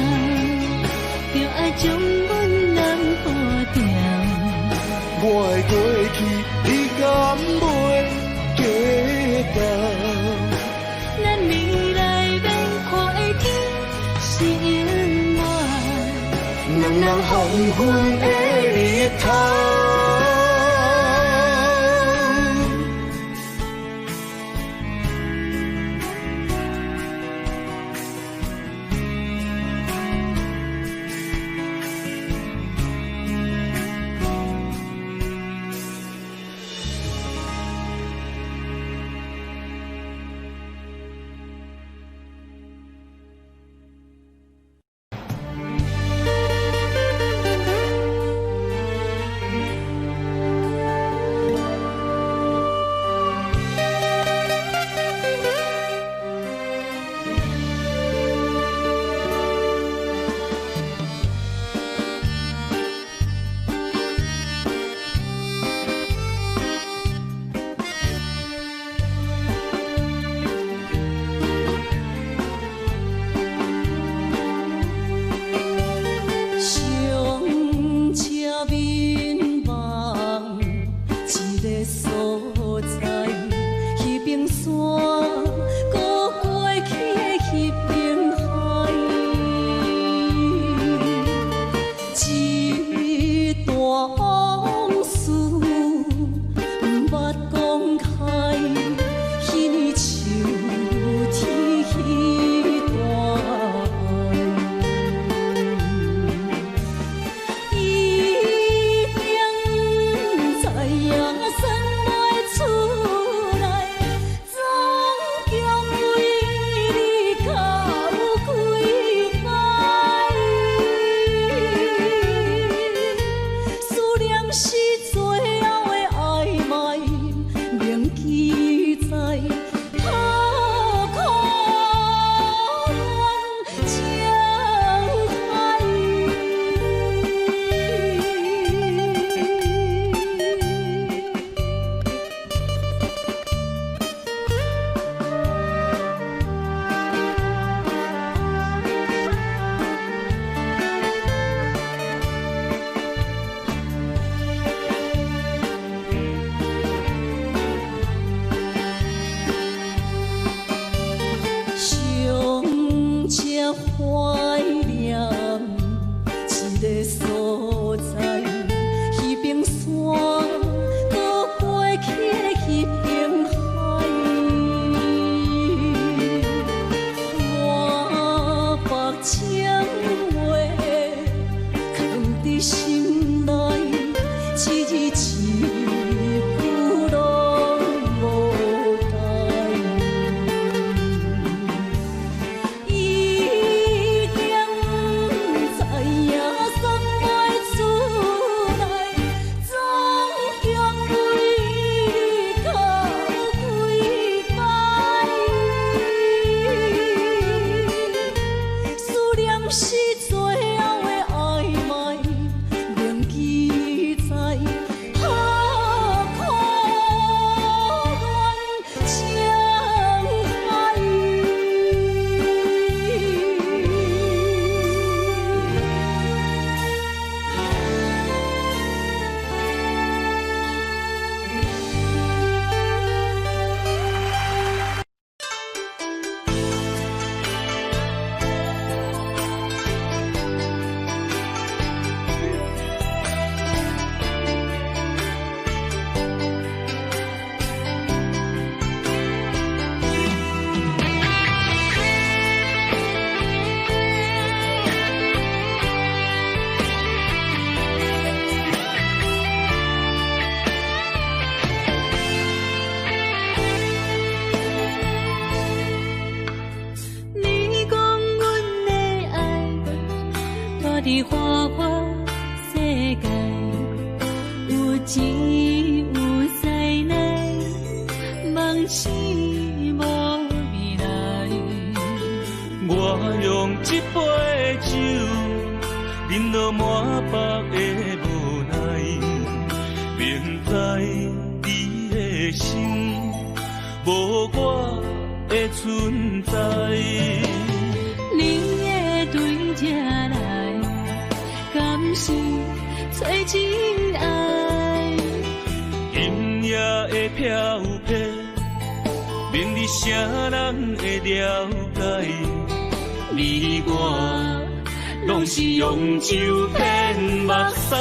就爱将阮人保掉。我的过去，你敢袂记到？咱未来免看的天是永远，人人黄昏的日头。往事不捌讲开，彼年秋天彼段爱，一定知影算袂出来，总共为你到几摆。思念是最后的暧昧，铭记在可可恋情海。上车怀念一个所在，迄边山，搁过去迄边海。满腹情话藏伫心内，一字一句拢无改。一定知影算袂出来，总共为你到几摆。思念是最后的暧昧，铭记在可可恋情海。你讲阮的爱，住伫花花世界，有钱有才能，梦醒无未来。我用一杯酒，饮落满腹的无奈，明知你的心无我的存在。你的对这来，敢是找真爱？今夜的飘泊，明日谁人会了解？你我拢是用酒骗目屎，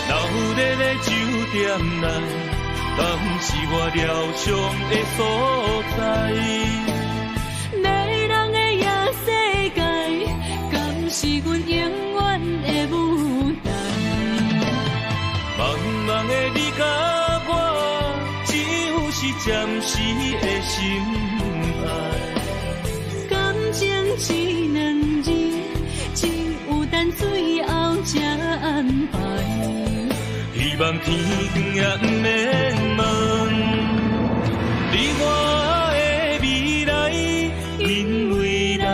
流热的酒店内，敢是我疗伤的所在？迷人的夜世界，敢是阮永远的舞台？茫茫的你甲我，只有是暂时的心爱。感情只两字，只有等最后才安排。希望天光也不免问，你我的未来，因为咱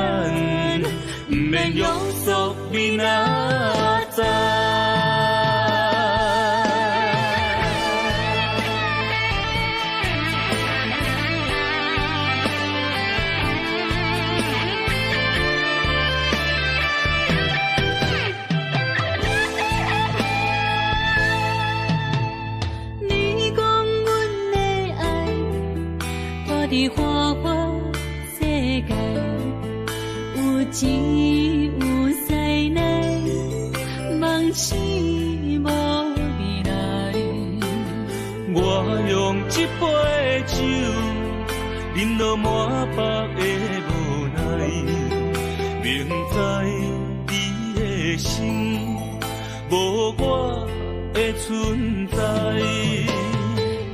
不免约束明仔载。你讲阮的爱，住伫花花世界，有钱有才能。忍落满腹的无奈，明知你的心无我的存在。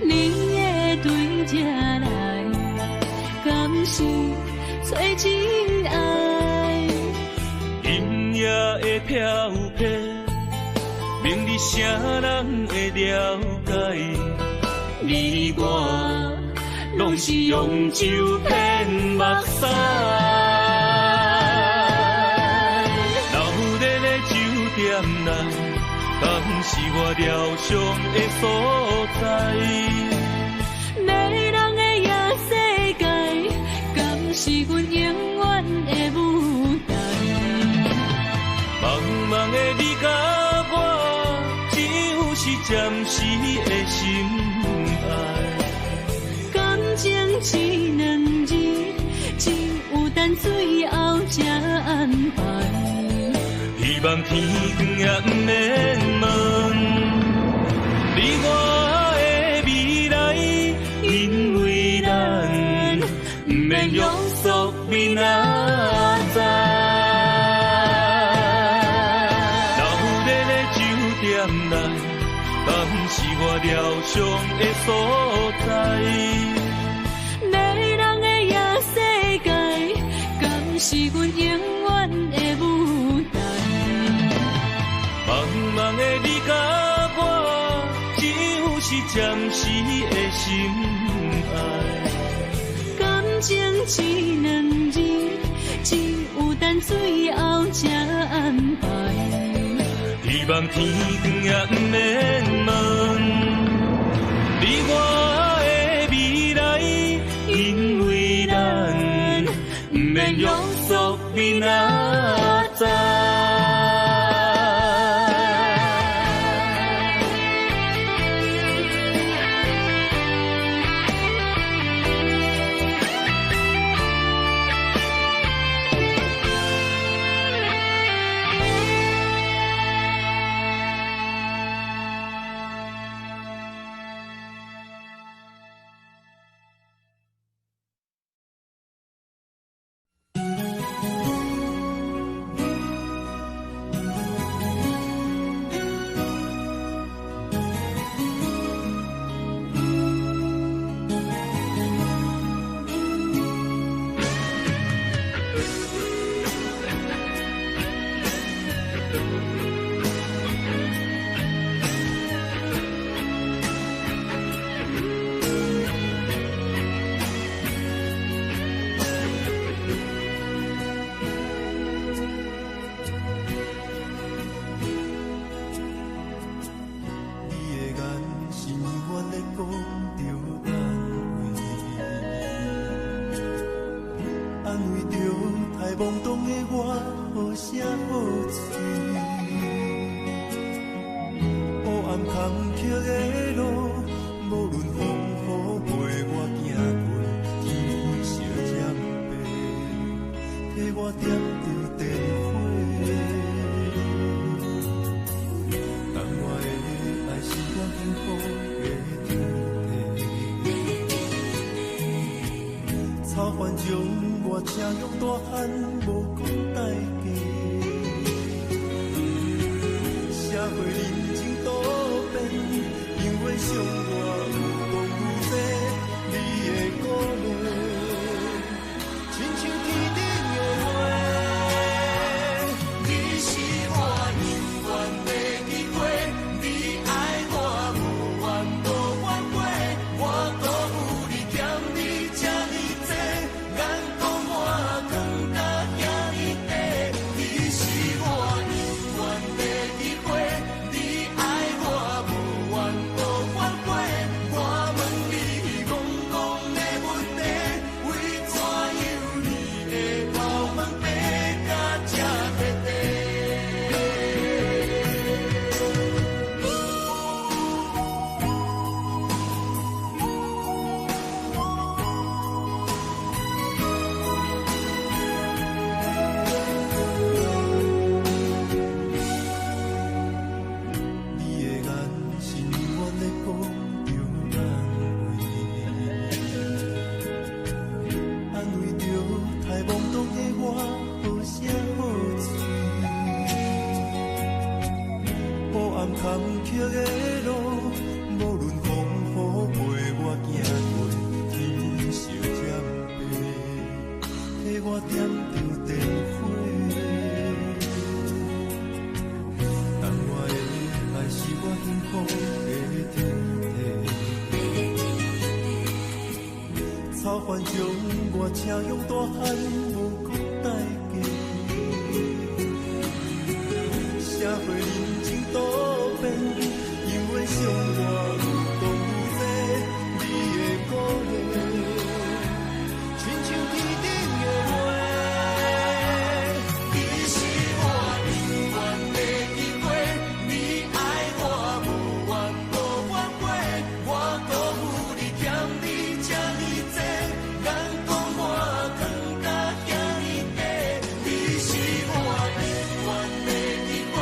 你的对这来，敢是找真爱？音乐的飘飘，明日谁人会了解？你我拢是用酒骗目屎，留在咧酒店内，敢是我疗伤的所在？迷人的夜世界，敢是阮永远的舞台？茫茫的你甲我，只有是暂时的心爱。感情只两字，只有等最后才安排。希望天光也不免问你我的未来，因为咱不免约束明仔载。留在咧酒店内，敢是我疗伤的所在？迷人的夜世界，敢是阮永远的舞台？茫茫的你甲我，只有是暂时的心爱。感情只两字，只有等最后才安排。希望天光也不免问你我的未来，因为咱不免约束明仔载。我坎坷的路，无论风雨陪我行过，天烧渐白，替我点着灯火。但我的爱是我幸福的天地，草原将我车用大汉无讲代价。社会人情多变，因为伤我有多有多，你的鼓励，亲像天顶的花。你是我永远的机会，你爱我无怨无怨过，我辜负你欠你这呢多，人讲我扛甲遐呢低，你是我永远的机会。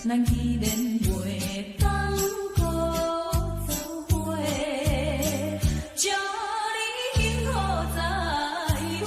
咱既然袂当搁做伙，祝你幸福再会。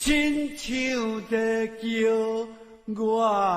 亲像在叫我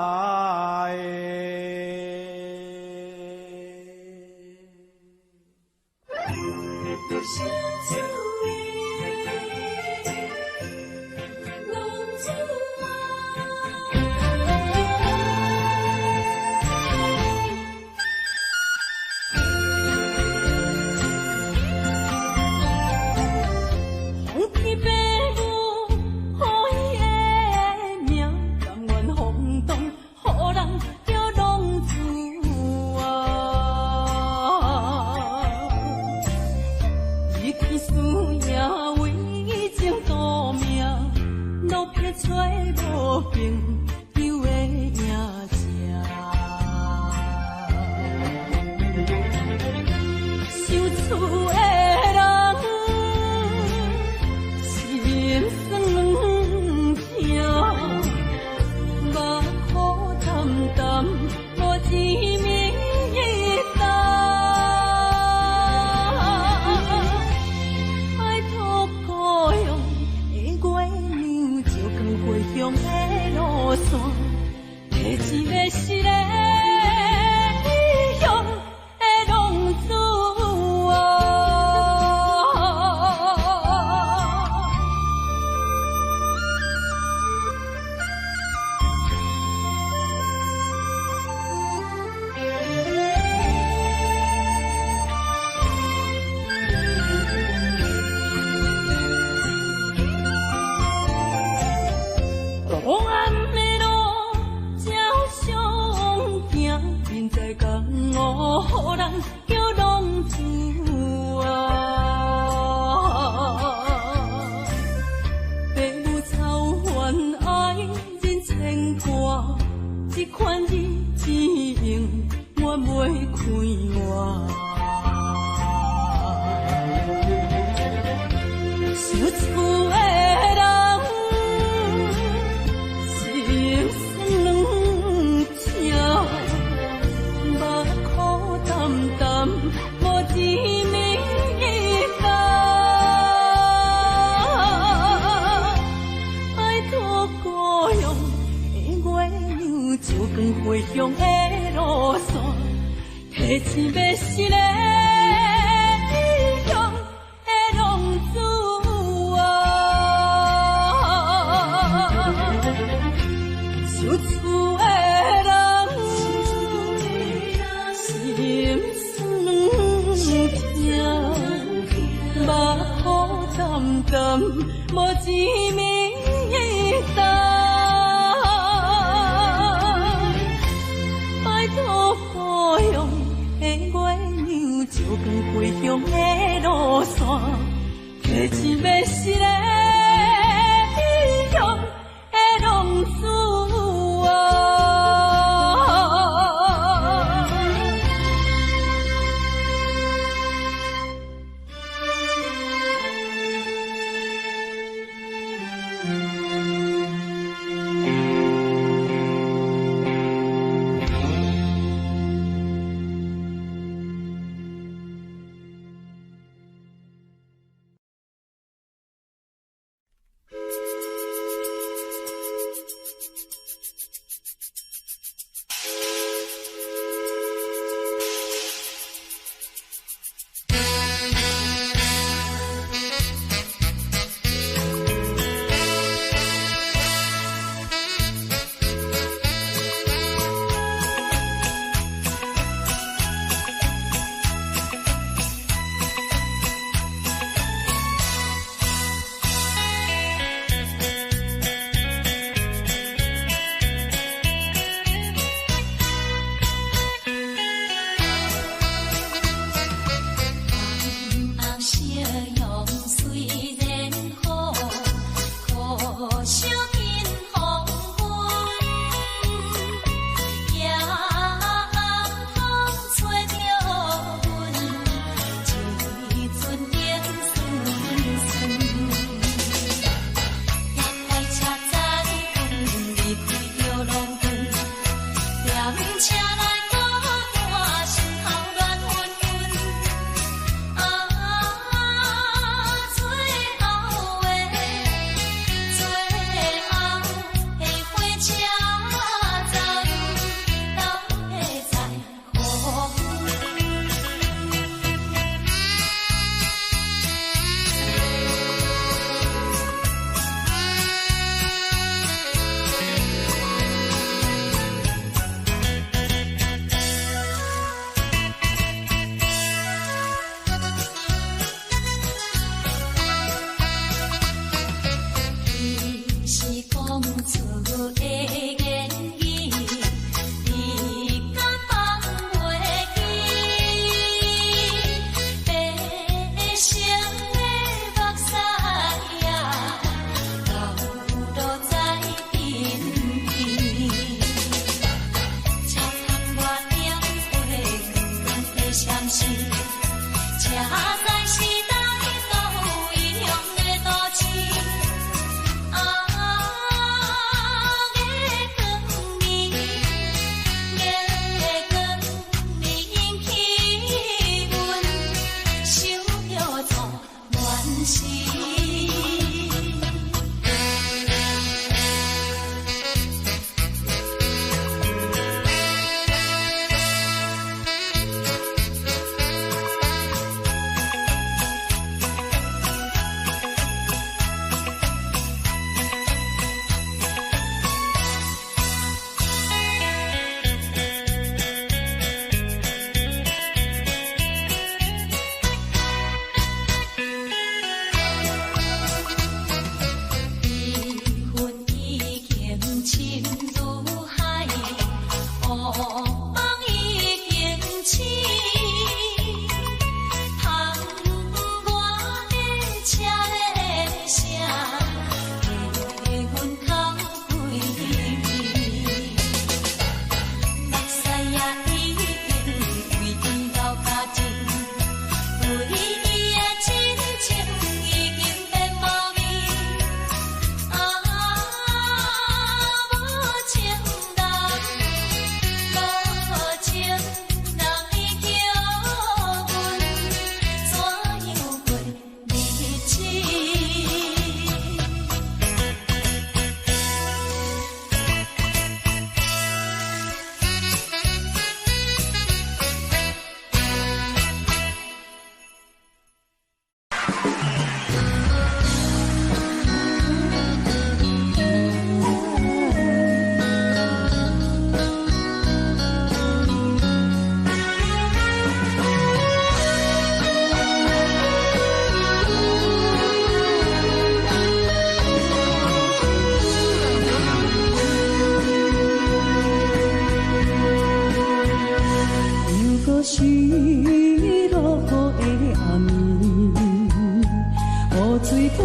带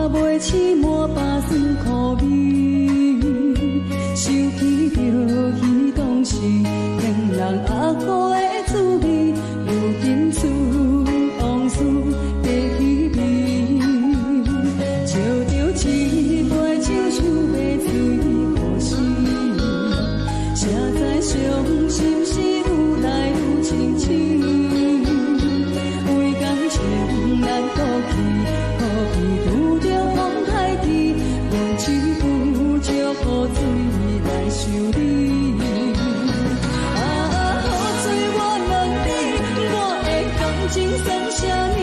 袂起满巴酸苦味，想起着彼当时天人阿姑的滋味，如今厝往事地稀微，笑着一杯酒想要醉好死，谁知伤心事愈来愈清醒，为感情难过去，可比拄着风台枝，阮只有借雨水来想你。情算啥呢？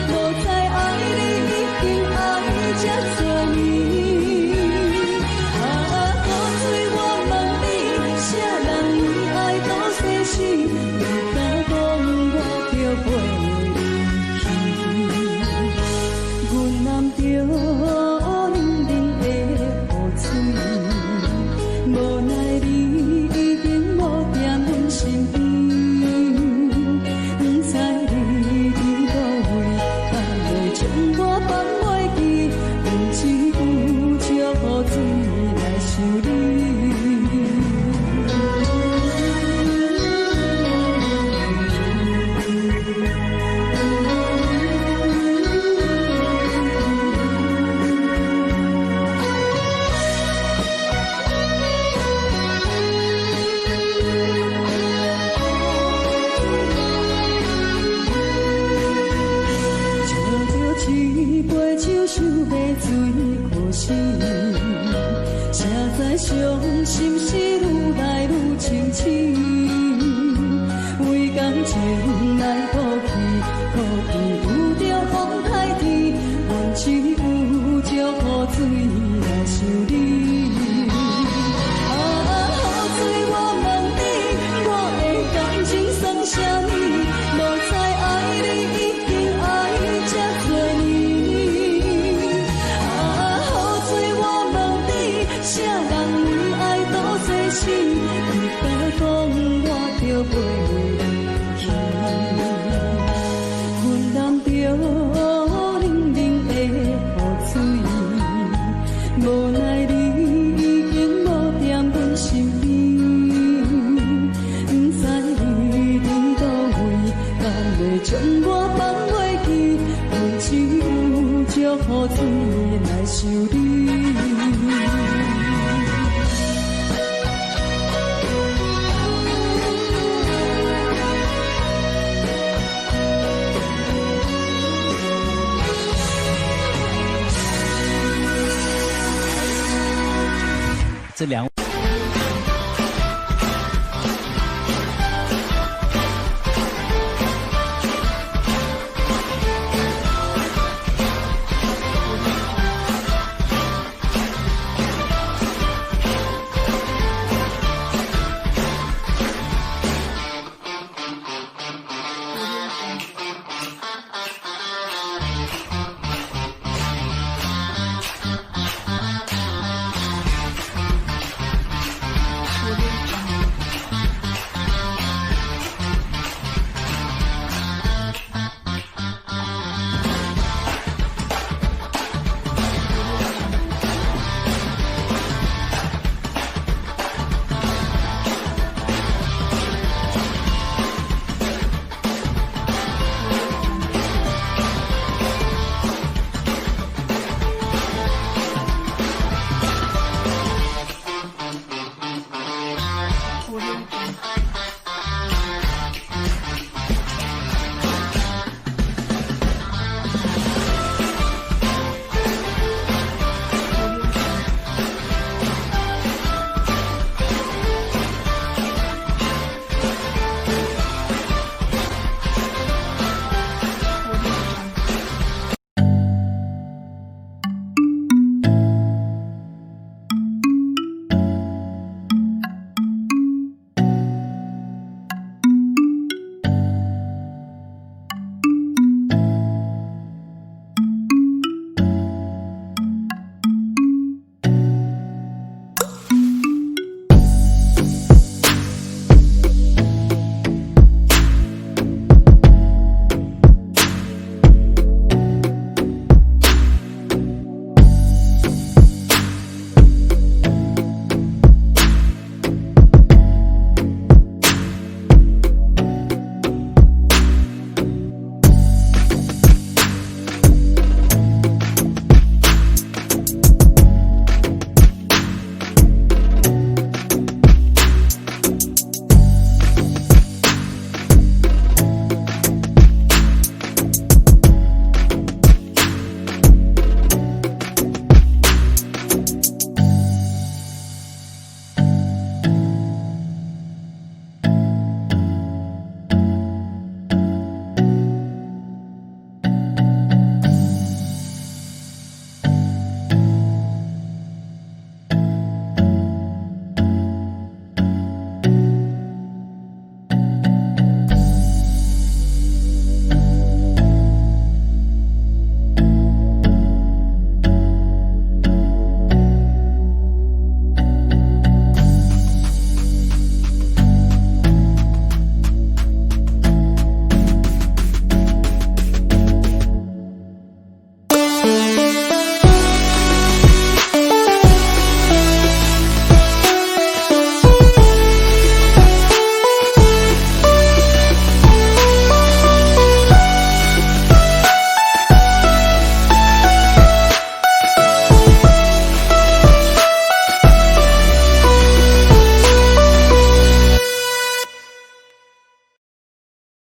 无再爱你，已经爱这多年。雨水我问你，啥人为爱到生死？你敢讲我着袂离去？阮揽着冷冷的雨水，无奈你已经无踮阮身边。一杯酒想要醉可惜，谁知伤心事愈来愈清醒，为感情来过去，可比有着风台枝，阮只有借雨水来想你。雨水我问你，我的感情算啥呢？无再爱你，已经爱这多年。啥人为爱到生死？你敢讲我着袂离去？阮揽着冷冷的雨水，无奈你已经无踮阮身边，不知你伫倒位，敢会将我放袂记？阮只有借雨水来想你。这两位